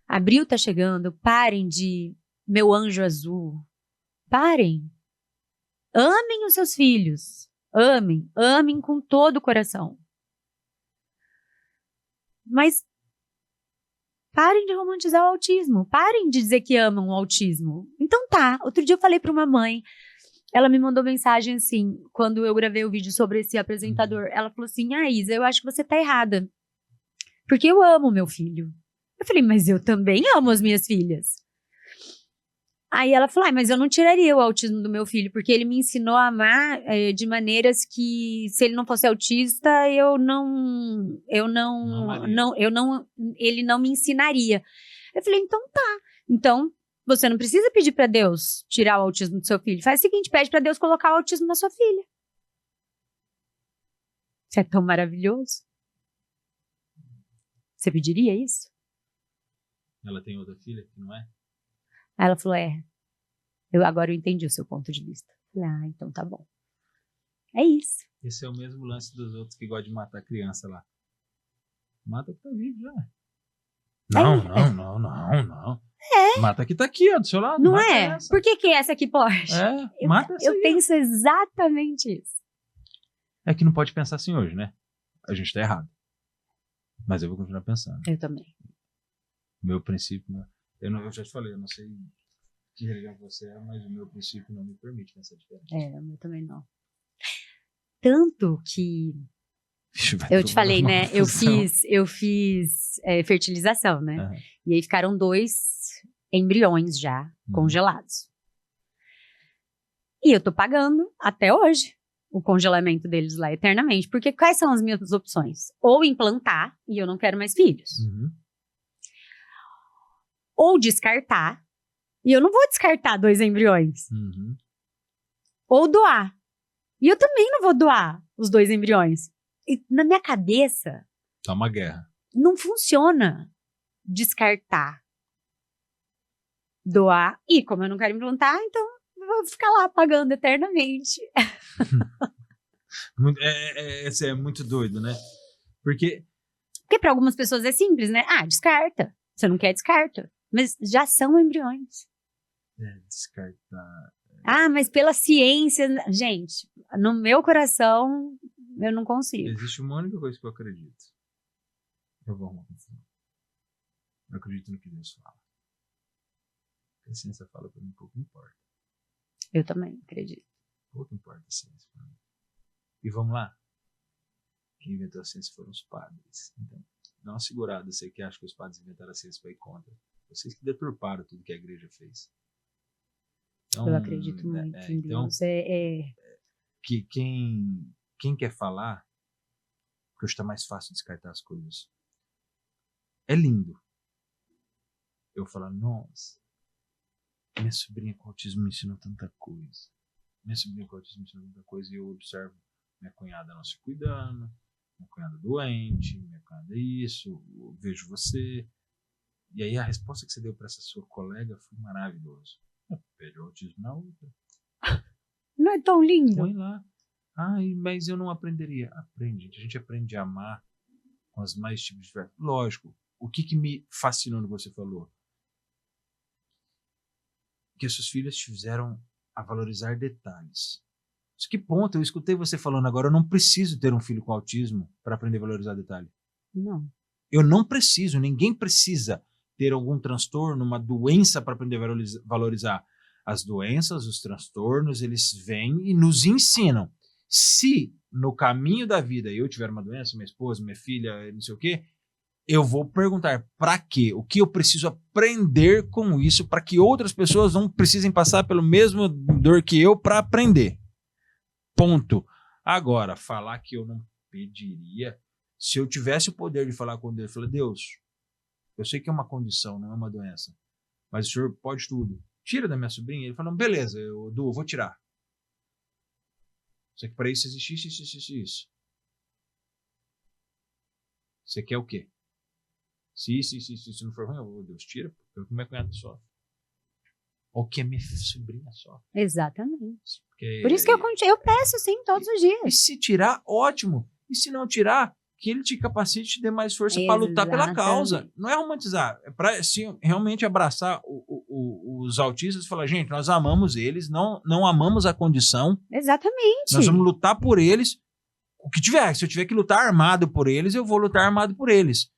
Abril tá chegando, parem de meu anjo azul. Parem. Amem os seus filhos. Amem com todo o coração. Mas parem de romantizar o autismo. Parem de dizer que amam o autismo. Então tá, outro dia eu falei para uma mãe, ela me mandou mensagem assim, quando eu gravei o vídeo sobre esse apresentador, ela falou assim, Isa, eu acho que você tá errada, porque eu amo meu filho. Eu falei, mas eu também amo as minhas filhas. Aí ela falou, mas eu não tiraria o autismo do meu filho, porque ele me ensinou a amar de maneiras que, se ele não fosse autista, ele não me ensinaria. Eu falei, então tá. Então, você não precisa pedir pra Deus tirar o autismo do seu filho. Faz o seguinte, pede pra Deus colocar o autismo na sua filha. Isso é tão maravilhoso. Você pediria isso? Ela tem outra filha que não é? Aí ela falou, agora eu entendi o seu ponto de vista. Eu falei, então tá bom. É isso. Esse é o mesmo lance dos outros que gostam de matar criança lá. Mata que tá vivo já. Não. Mata que tá aqui, ó, do seu lado. Não é? Essa. Por que essa aqui pode? Mata essa eu penso exatamente isso. É que não pode pensar assim hoje, né? A gente tá errado. Mas eu vou continuar pensando. Eu também. Meu princípio... Eu já te falei, eu não sei que religião você é, mas o meu princípio não me permite pensar diferente. O meu também não. Tanto que... Eu te falei, né? Eu fiz fertilização, né? Uhum. E aí ficaram 2 embriões já congelados. E eu tô pagando até hoje o congelamento deles lá eternamente. Porque quais são as minhas opções? Ou implantar, e eu não quero mais filhos. Uhum. Ou descartar, e eu não vou descartar 2 embriões. Uhum. Ou doar. E eu também não vou doar os 2 embriões. E na minha cabeça... Tá uma guerra. Não funciona descartar, doar. E como eu não quero implantar, então eu vou ficar lá pagando eternamente. Esse é muito doido, né? Porque para algumas pessoas é simples, né? Descarta. Você não quer, descarta. Mas já são embriões. Descartar... mas pela ciência... Gente, no meu coração... Eu não consigo. Existe uma única coisa que eu acredito. Eu vou arrumar confusão. Eu acredito no que Deus fala. O que a ciência fala pra mim pouco importa. Eu também acredito. Pouco importa a ciência pra mim. E vamos lá. Quem inventou a ciência foram os padres. Então, dá uma segurada. Você que acha que os padres inventaram a ciência para ir contra. Vocês que deturparam tudo que a igreja fez. Então, eu acredito muito em Deus. Que quem quer falar, porque hoje está mais fácil descartar as coisas. É lindo. Eu falo, nossa, minha sobrinha com autismo me ensinou tanta coisa. E eu observo minha cunhada não se cuidando, minha cunhada doente, minha cunhada isso, eu vejo você. E aí a resposta que você deu para essa sua colega foi maravilhosa. Pede o autismo na outra. Não é tão lindo? Põe lá. Mas eu não aprenderia. Aprende, a gente aprende a amar com os mais tipos de... Lógico, o que me fascinou no que você falou? Que as suas filhas te fizeram a valorizar detalhes. Mas que ponto? Eu escutei você falando agora, eu não preciso ter um filho com autismo para aprender a valorizar detalhe. Não. Eu não preciso, ninguém precisa ter algum transtorno, uma doença para aprender a valorizar. As doenças, os transtornos, eles vêm e nos ensinam. Se no caminho da vida eu tiver uma doença, minha esposa, minha filha, não sei o quê, eu vou perguntar para quê? O que eu preciso aprender com isso para que outras pessoas não precisem passar pelo mesmo dor que eu para aprender. Ponto. Agora, falar que eu não pediria, se eu tivesse o poder de falar com Deus, eu falei, Deus, eu sei que é uma condição, não é uma doença, mas o senhor pode tudo. Tira da minha sobrinha. Ele falou, beleza, eu vou tirar. Só que para isso existe isso. Você quer o quê? Se não for ruim, eu vou, Deus, tira, porque o meu cunhado sofre. Ou que a minha sobrinha sofre. Exatamente. Porque... Por isso que eu peço, sim, todos os dias. E se tirar, ótimo. E se não tirar, que ele te capacite e te dê mais força para lutar pela causa. Não é romantizar. É para realmente abraçar os autistas e falar, gente, nós amamos eles, não amamos a condição. Exatamente. Nós vamos lutar por eles. O que tiver. Se eu tiver que lutar armado por eles, eu vou lutar armado por eles.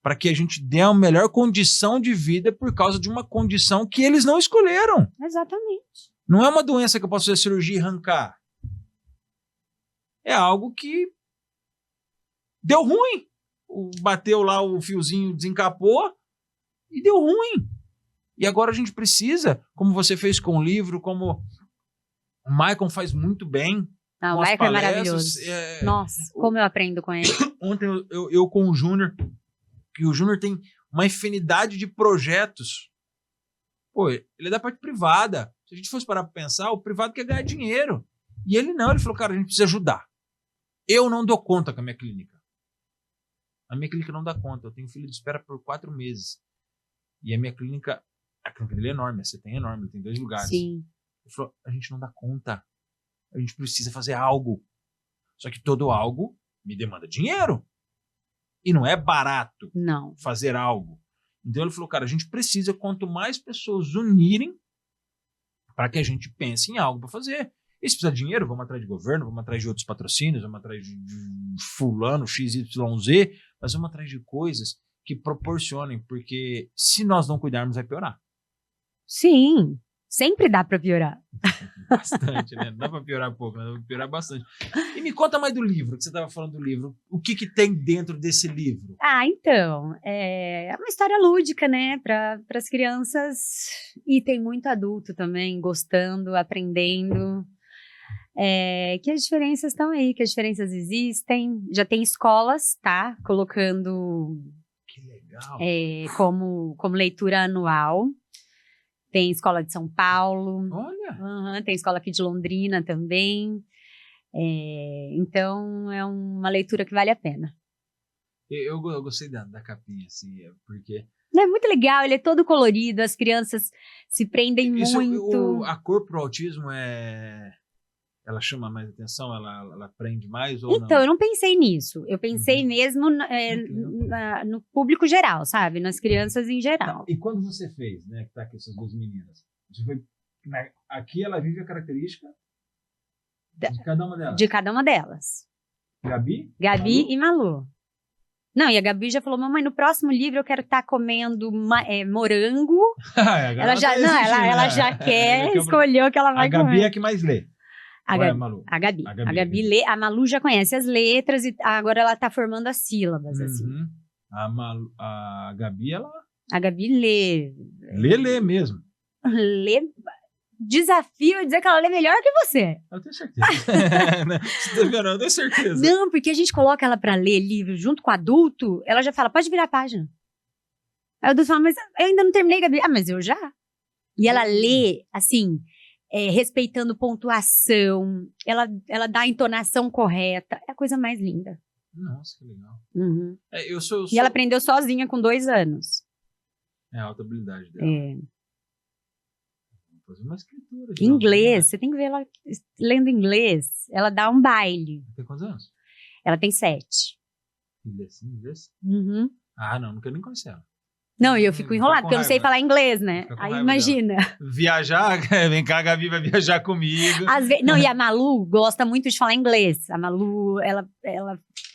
Para que a gente dê a melhor condição de vida por causa de uma condição que eles não escolheram. Exatamente. Não é uma doença que eu posso fazer cirurgia e arrancar. É algo que deu ruim. Bateu lá o fiozinho, desencapou e deu ruim. E agora a gente precisa, como você fez com o livro, como o Maicon faz muito bem. O Maicon é maravilhoso. Nossa, como eu aprendo com ele. Ontem eu com o Júnior, que o Júnior tem uma infinidade de projetos. Pô, ele é da parte privada. Se a gente fosse parar para pensar, o privado quer ganhar dinheiro. E ele não, ele falou, cara, a gente precisa ajudar. Eu não dou conta com a minha clínica. A minha clínica não dá conta. Eu tenho filho de espera por 4 meses. E a minha clínica dele é enorme, você tem enorme, ele tem 2 lugares. Sim. Ele falou, a gente não dá conta. A gente precisa fazer algo. Só que todo algo me demanda dinheiro. E não é barato fazer algo. Então ele falou, cara, a gente precisa, quanto mais pessoas unirem, para que a gente pense em algo para fazer. E se precisar de dinheiro, vamos atrás de governo, vamos atrás de outros patrocínios, vamos atrás de fulano, XYZ, mas vamos atrás de coisas que proporcionem, porque se nós não cuidarmos, vai piorar. Sim, sempre dá para piorar. Bastante, né? Não dá para piorar pouco, mas dá para piorar bastante. E me conta mais do livro, que você estava falando do livro. O que tem dentro desse livro? Então, é uma história lúdica, né, para as crianças, e tem muito adulto também gostando, aprendendo, que as diferenças estão aí, que as diferenças existem. Já tem escolas, tá, colocando que legal. Como leitura anual. Tem escola de São Paulo. Olha! Tem escola aqui de Londrina também. Então, é uma leitura que vale a pena. Eu gostei da capinha, assim, porque... É muito legal, ele é todo colorido, as crianças se prendem muito. A cor pro autismo ela chama mais atenção? Ela prende mais ou não? Então, eu não pensei nisso. Eu pensei mesmo no público geral, sabe? Nas crianças em geral. E quando você fez, né, que tá com essas 2 meninas, você foi, aqui ela vive a característica de cada uma delas? De cada uma delas. Gabi? Gabi e Malu. Não, e a Gabi já falou, mamãe, no próximo livro eu quero estar comendo morango. Ela já quer escolher o que ela vai comer. A Gabi é a que mais lê. A Gabi lê, a Malu já conhece as letras e agora ela tá formando as sílabas, assim. A Gabi, A Gabi lê. Lê mesmo. Lê. Desafio é dizer que ela lê melhor que você. Eu tenho certeza. Você tá vendo? Eu tenho certeza. Não, porque a gente coloca ela pra ler livro junto com o adulto, ela já fala, pode virar a página. Aí o adulto fala, mas eu ainda não terminei, Gabi. Ah, mas eu já. E ela lê, assim... respeitando pontuação, ela dá a entonação correta, é a coisa mais linda. Nossa, que legal. Uhum. Eu sou... E ela aprendeu sozinha com 2 anos. É a alta habilidade dela. Vou fazer uma escritura. Inglês, você tem que ver ela lendo inglês, ela dá um baile. Tem quantos anos? Ela tem 7. Inglês? Uhum. Ah, não quero nem conhecer ela. Não, e eu fico enrolada, porque eu não sei falar inglês, né? Aí imagina. Viajar, vem cá, a Gabi vai viajar comigo. Não, e a Malu gosta muito de falar inglês. A Malu, ela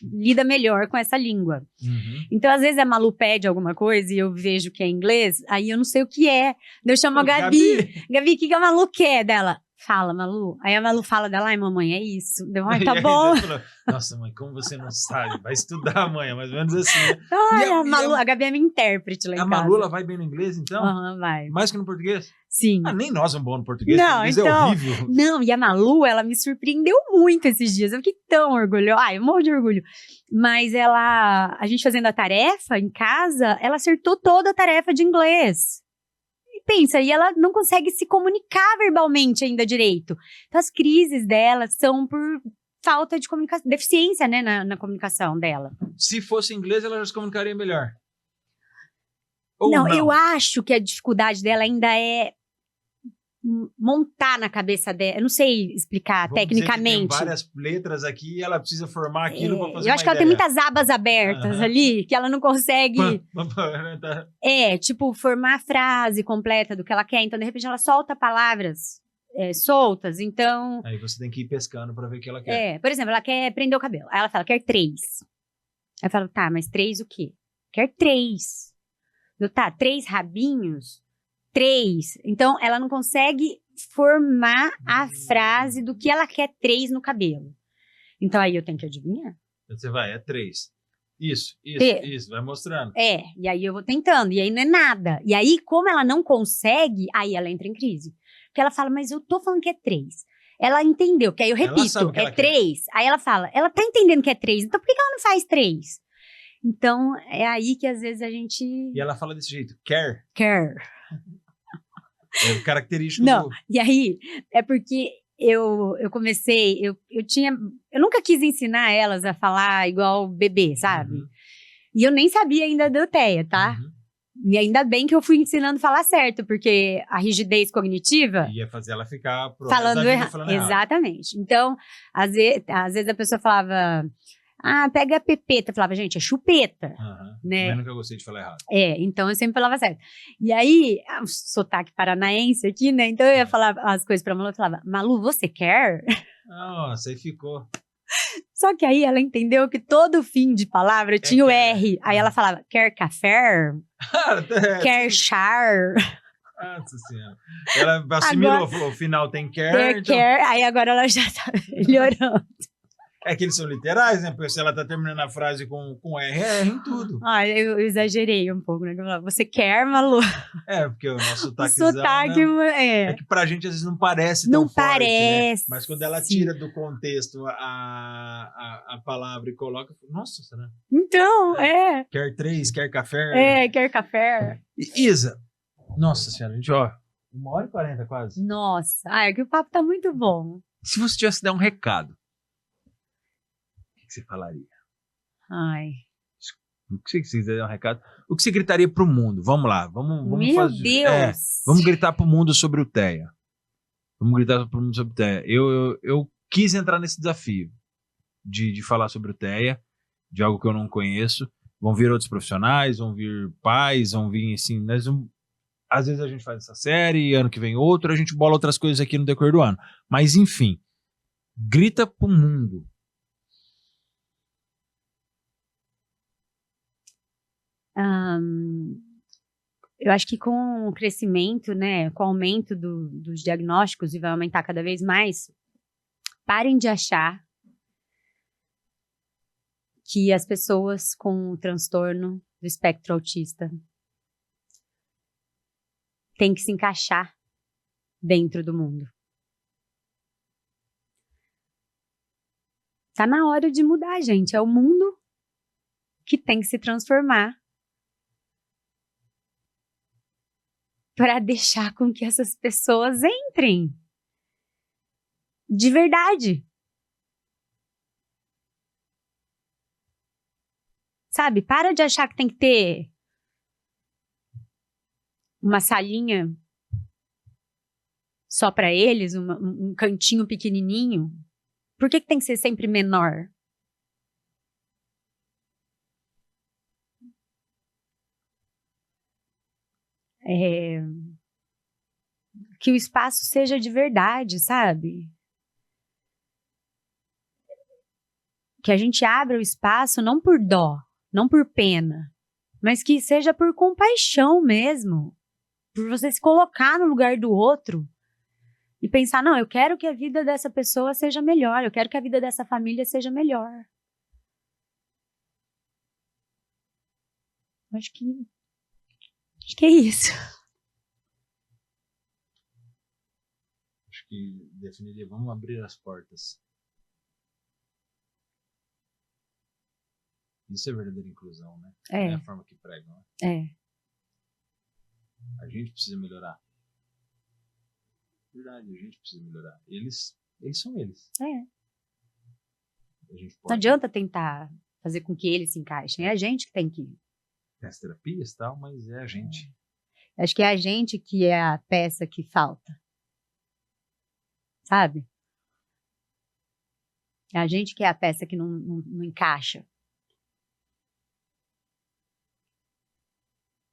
lida melhor com essa língua. Uhum. Então, às vezes, a Malu pede alguma coisa e eu vejo que é inglês, aí eu não sei o que é. Eu chamo a Gabi. Gabi, o que a Malu quer dela? Fala, Malu. Aí a Malu fala dela, ai, mamãe, é isso. Deu, ai, tá bom. Falou, nossa, mãe, como você não sabe? Vai estudar amanhã, mais ou menos assim, né? Ai, a Malu, a Gabi é minha intérprete lá em A casa. Malu, ela vai bem no inglês, então? Aham, vai. Mais que no português? Sim. Ah, nem nós somos bons no português, Não, o português então, é horrível. Não, e a Malu, ela me surpreendeu muito esses dias. Eu fiquei tão orgulhosa. Ai, eu morro de orgulho. Mas a gente fazendo a tarefa em casa, ela acertou toda a tarefa de inglês. E pensa, e ela não consegue se comunicar verbalmente ainda direito. Então, as crises dela são por falta de comunicação, deficiência, né, na comunicação dela. Se fosse inglês, ela já se comunicaria melhor. Ou Não, eu acho que a dificuldade dela ainda é montar na cabeça dela. Eu não sei explicar Vamos tecnicamente. Tem várias letras aqui e ela precisa formar aquilo para fazer eu acho que ela tem muitas abas abertas ali, que ela não consegue... tipo, formar a frase completa do que ela quer. Então, de repente, ela solta palavras soltas, então... Aí você tem que ir pescando para ver o que ela quer. Por exemplo, ela quer prender o cabelo. Aí ela fala, quer 3. Aí eu falo, tá, mas 3 o quê? Quer 3. Tá, 3 rabinhos? 3. Então, ela não consegue formar a frase do que ela quer 3 no cabelo. Então, aí eu tenho que adivinhar. Você vai, é 3. Isso, vai mostrando. E aí eu vou tentando, e aí não é nada. E aí, como ela não consegue, aí ela entra em crise. Porque ela fala, mas eu tô falando que é 3. Ela entendeu, que aí eu repito, é 3. Aí ela fala, ela tá entendendo que é 3, então por que ela não faz 3? Então, é aí que às vezes a gente... E ela fala desse jeito, quer. É característico Não, e aí, é porque eu comecei, eu nunca quis ensinar elas a falar igual bebê, sabe? Uhum. E eu nem sabia ainda da Teia, tá? Uhum. E ainda bem que eu fui ensinando a falar certo, porque a rigidez cognitiva... ia fazer ela ficar... falando errado. Exatamente. Então, às vezes a pessoa falava... pega a pepeta. Eu falava, gente, é chupeta. Né? Eu nunca gostei de falar errado. Então eu sempre falava certo. E aí, o sotaque paranaense aqui, né? Então eu ia falar as coisas pra Malu, eu falava, Malu, você quer? Nossa, aí ficou. Só que aí ela entendeu que todo fim de palavra tinha o R. Aí ela falava, quer café? Quer char? Nossa senhora. Ela assimilou, o final tem quer. Então... quer, aí agora ela já tá melhorando. É que eles são literais, né? Porque se ela tá terminando a frase com R em tudo. Eu exagerei um pouco, né? Você quer, Malu? Porque o nosso sotaque... O sotaque, né? É que pra gente às vezes não parece tão forte, parece. Né? Mas quando ela tira do contexto a palavra e coloca... Nossa, será? Então, Quer 3, quer café? Quer café. Isa, nossa senhora, gente, 1h40 quase. Nossa, é que o papo tá muito bom. Se você tivesse que dar um recado, o que você falaria? O que você quiser dar um recado? O que você gritaria pro mundo? Vamos lá, vamos Meu fazer. Deus! Vamos gritar pro mundo sobre o Teia. Vamos gritar pro mundo sobre o Teia. Eu quis entrar nesse desafio de falar sobre o Teia, de algo que eu não conheço. Vão vir outros profissionais, vão vir pais, vão vir assim. Às vezes a gente faz essa série, ano que vem outro, a gente bola outras coisas aqui no decorrer do ano. Mas enfim, grita pro mundo. Eu acho que com o crescimento, né, com o aumento dos diagnósticos, e vai aumentar cada vez mais, parem de achar que as pessoas com transtorno do espectro autista têm que se encaixar dentro do mundo. Tá na hora de mudar, gente. É o mundo que tem que se transformar para deixar com que essas pessoas entrem. De verdade. Sabe? Para de achar que tem que ter uma salinha só para eles, um cantinho pequenininho. Por que tem que ser sempre menor? Que o espaço seja de verdade, sabe? Que a gente abra o espaço não por dó, não por pena, mas que seja por compaixão mesmo, por você se colocar no lugar do outro, E pensar, não, eu quero que a vida dessa pessoa seja melhor, eu quero que a vida dessa família seja melhor. Acho que é isso. Acho que definiria, vamos abrir as portas. Isso é verdadeira inclusão, né? É. Não é a forma que pregam, né? É. A gente precisa melhorar. Verdade, a gente precisa melhorar. Eles são eles. É. A gente Não pode adianta tentar fazer com que eles se encaixem. É a gente que tem que ir. ter as terapias e tal, mas é a gente. Acho que é a gente que é a peça que falta. Sabe? É a gente que é a peça que não encaixa.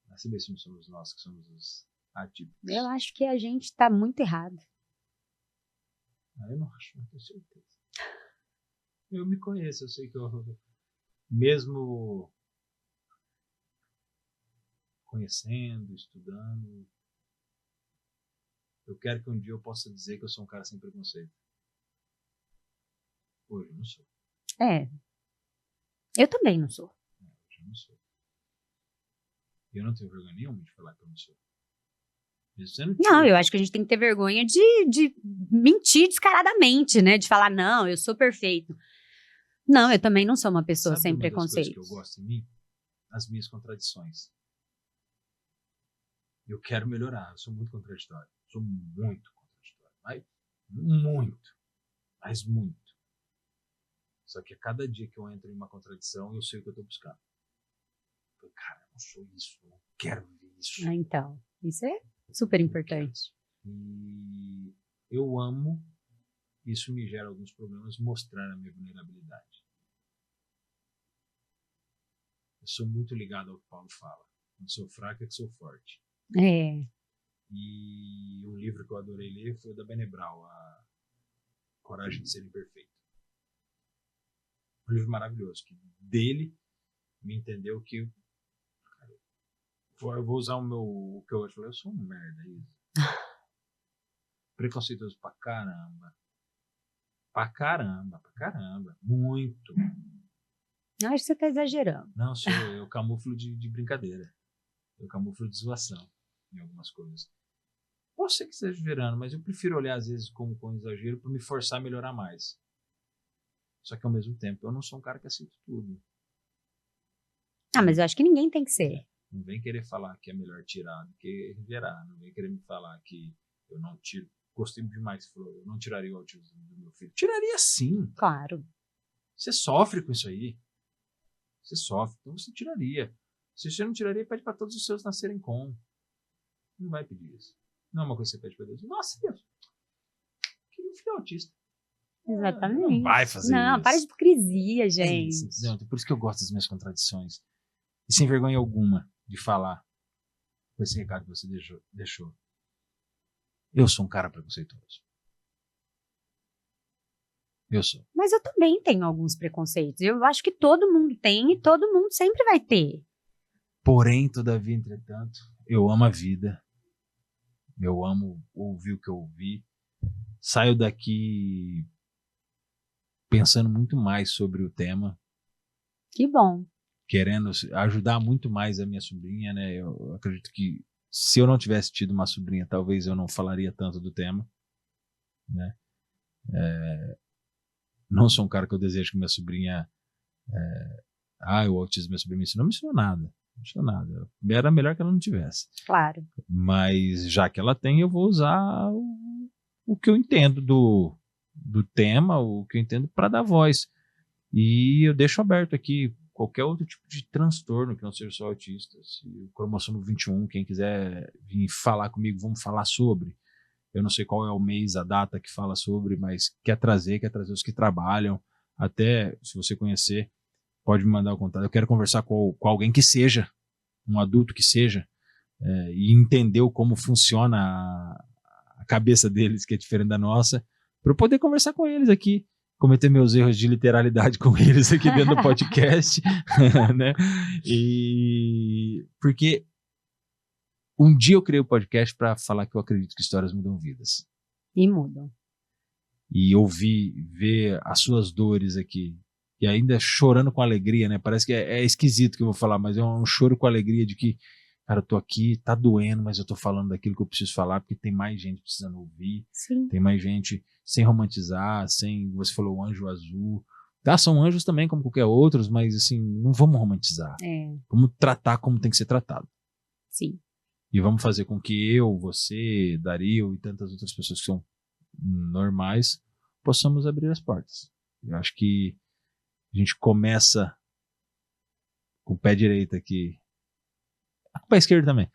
Mas se bem se não somos nós que somos os atípicos. Eu acho que a gente tá muito errado. Eu não acho, não tenho certeza. Eu me conheço, eu sei que eu, mesmo conhecendo, estudando, eu quero que um dia eu possa dizer que eu sou um cara sem preconceito. Hoje eu não sou. É. Eu também não sou. Hoje eu não sou. E eu não tenho vergonha nenhuma de falar que eu não sou. Não, eu acho que a gente tem que ter vergonha de mentir descaradamente, né? De falar, não, eu sou perfeito. Não, eu também não sou uma pessoa Sabe sem uma das preconceito. coisas que eu gosto em mim? As minhas contradições. Eu quero melhorar, eu sou muito contraditório. Sou muito contraditório. Mas muito. Só que a cada dia que eu entro em uma contradição, eu sei o que eu tô buscando. Eu, cara, eu não sou isso, eu não quero ver isso. Ah, então, isso é super importante. E eu amo, isso me gera alguns problemas, mostrar a minha vulnerabilidade. Eu sou muito ligado ao que o Paulo fala. Quando sou fraco é que sou forte. É. E um livro que eu adorei ler foi o da Brené Brown, A Coragem de Ser Imperfeito. Um livro maravilhoso, que dele me entendeu que cara, eu vou usar o que eu hoje falei, eu sou um merda, isso. Preconceituoso pra caramba. Pra caramba. Muito. Eu acho que você tá exagerando. Não, eu camuflo de brincadeira. Eu camuflo de zoação em algumas coisas. Posso ser que esteja exagerando, mas eu prefiro olhar às vezes como com exagero para me forçar a melhorar mais. Só que ao mesmo tempo eu não sou um cara que aceita tudo. Ah, mas eu acho que ninguém tem que ser. Não vem querer falar que é melhor tirar do que gerar. Não vem querer me falar que eu não tiro. Gostei demais que você falou, eu não tiraria o autismo do meu filho. Tiraria sim. Claro. Você sofre com isso aí. Você sofre, então você tiraria. Se você não tiraria, pede para todos os seus nascerem com. Não vai pedir isso. Não é uma coisa que você pede para Deus. Nossa, Deus. Queria um filho autista. Exatamente. Não vai fazer isso. Não, para de hipocrisia, gente. É isso, entendeu? Por isso que eu gosto das minhas contradições. E sem vergonha alguma de falar com esse recado que você deixou. Eu sou um cara preconceituoso. Eu sou. Mas eu também tenho alguns preconceitos. Eu acho que todo mundo tem e todo mundo sempre vai ter. Porém, todavia, entretanto, eu amo a vida. Eu amo ouvir o que eu ouvi. Saio daqui pensando muito mais sobre o tema. Que bom. Querendo ajudar muito mais a minha sobrinha, né? Eu acredito que se eu não tivesse tido uma sobrinha, talvez eu não falaria tanto do tema, né? Não sou um cara que eu desejo que minha sobrinha... o autismo minha sobrinha me ensinou nada. Não ensinou nada. Era melhor que ela não tivesse. Claro. Mas já que ela tem, eu vou usar o que eu entendo do tema, o que eu entendo para dar voz. E eu deixo aberto aqui qualquer outro tipo de transtorno que não seja só autista. Se o cromossomo 21, quem quiser vir falar comigo, vamos falar sobre. Eu não sei qual é o mês, a data que fala sobre, mas quer trazer os que trabalham. Até, se você conhecer, pode me mandar o contato. Eu quero conversar com alguém que seja, um adulto que seja, e entender como funciona a cabeça deles, que é diferente da nossa, para eu poder conversar com eles aqui, cometer meus erros de literalidade com eles aqui dentro do podcast, né? E porque um dia eu criei o podcast para falar que eu acredito que histórias mudam vidas. E mudam. E ver as suas dores aqui, e ainda chorando com alegria, né? Parece que é esquisito que eu vou falar, mas é um choro com alegria de que, cara, eu tô aqui, tá doendo, mas eu tô falando daquilo que eu preciso falar, porque tem mais gente precisando ouvir, Sim. tem mais gente sem romantizar, você falou o anjo azul, tá? São anjos também, como qualquer outros, mas assim, não vamos romantizar. Vamos tratar como tem que ser tratado. Sim. E vamos fazer com que eu, você, Dario e tantas outras pessoas que são normais, possamos abrir as portas. Eu acho que a gente começa com o pé direito aqui. Com o pé esquerdo também.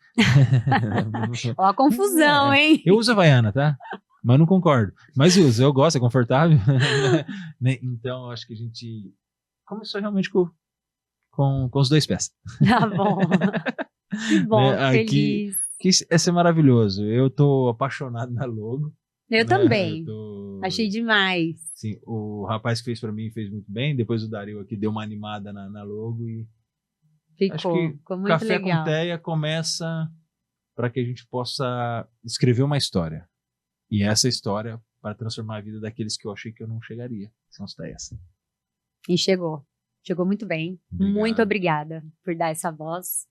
Ó a confusão, hein? Eu uso a Havaiana, tá? Mas não concordo. Mas eu gosto, é confortável. Então, eu acho que a gente começou realmente com os 2 pés. Tá bom. Que bom, feliz. Que esse é maravilhoso. Eu tô apaixonado na logo. Eu também. Eu Achei demais. Sim, o rapaz que fez pra mim fez muito bem. Depois o Dario aqui deu uma animada na logo e acho que Ficou muito Café legal. com Teia começa para que a gente possa escrever uma história. E essa história para transformar a vida daqueles que eu achei que eu não chegaria, que são os Teias. E chegou. Chegou muito bem. Obrigado. Muito obrigada por dar essa voz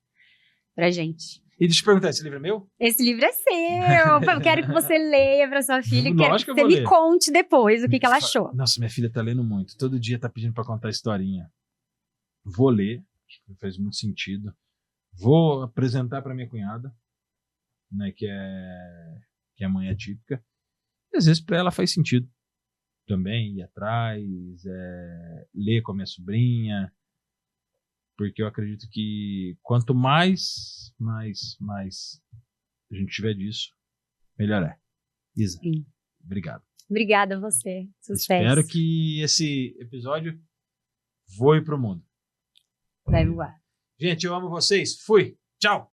pra gente. E deixa eu te perguntar, esse livro é meu? Esse livro é seu. Eu quero que você leia pra sua filha. Lógico Quero que eu você vou me ler. conte depois o que ela achou. Nossa, minha filha tá lendo muito. Todo dia tá pedindo para contar historinha. Vou ler, acho que faz muito sentido. Vou apresentar para minha cunhada, né, que é mãe atípica. E às vezes para ela faz sentido também ir atrás, ler com a minha sobrinha, porque eu acredito que quanto mais a gente tiver disso, melhor é. Isa, Sim. obrigado. Obrigada a você. Sucesso. Espero que esse episódio voe pro mundo. Vai voar. Gente, eu amo vocês. Fui. Tchau.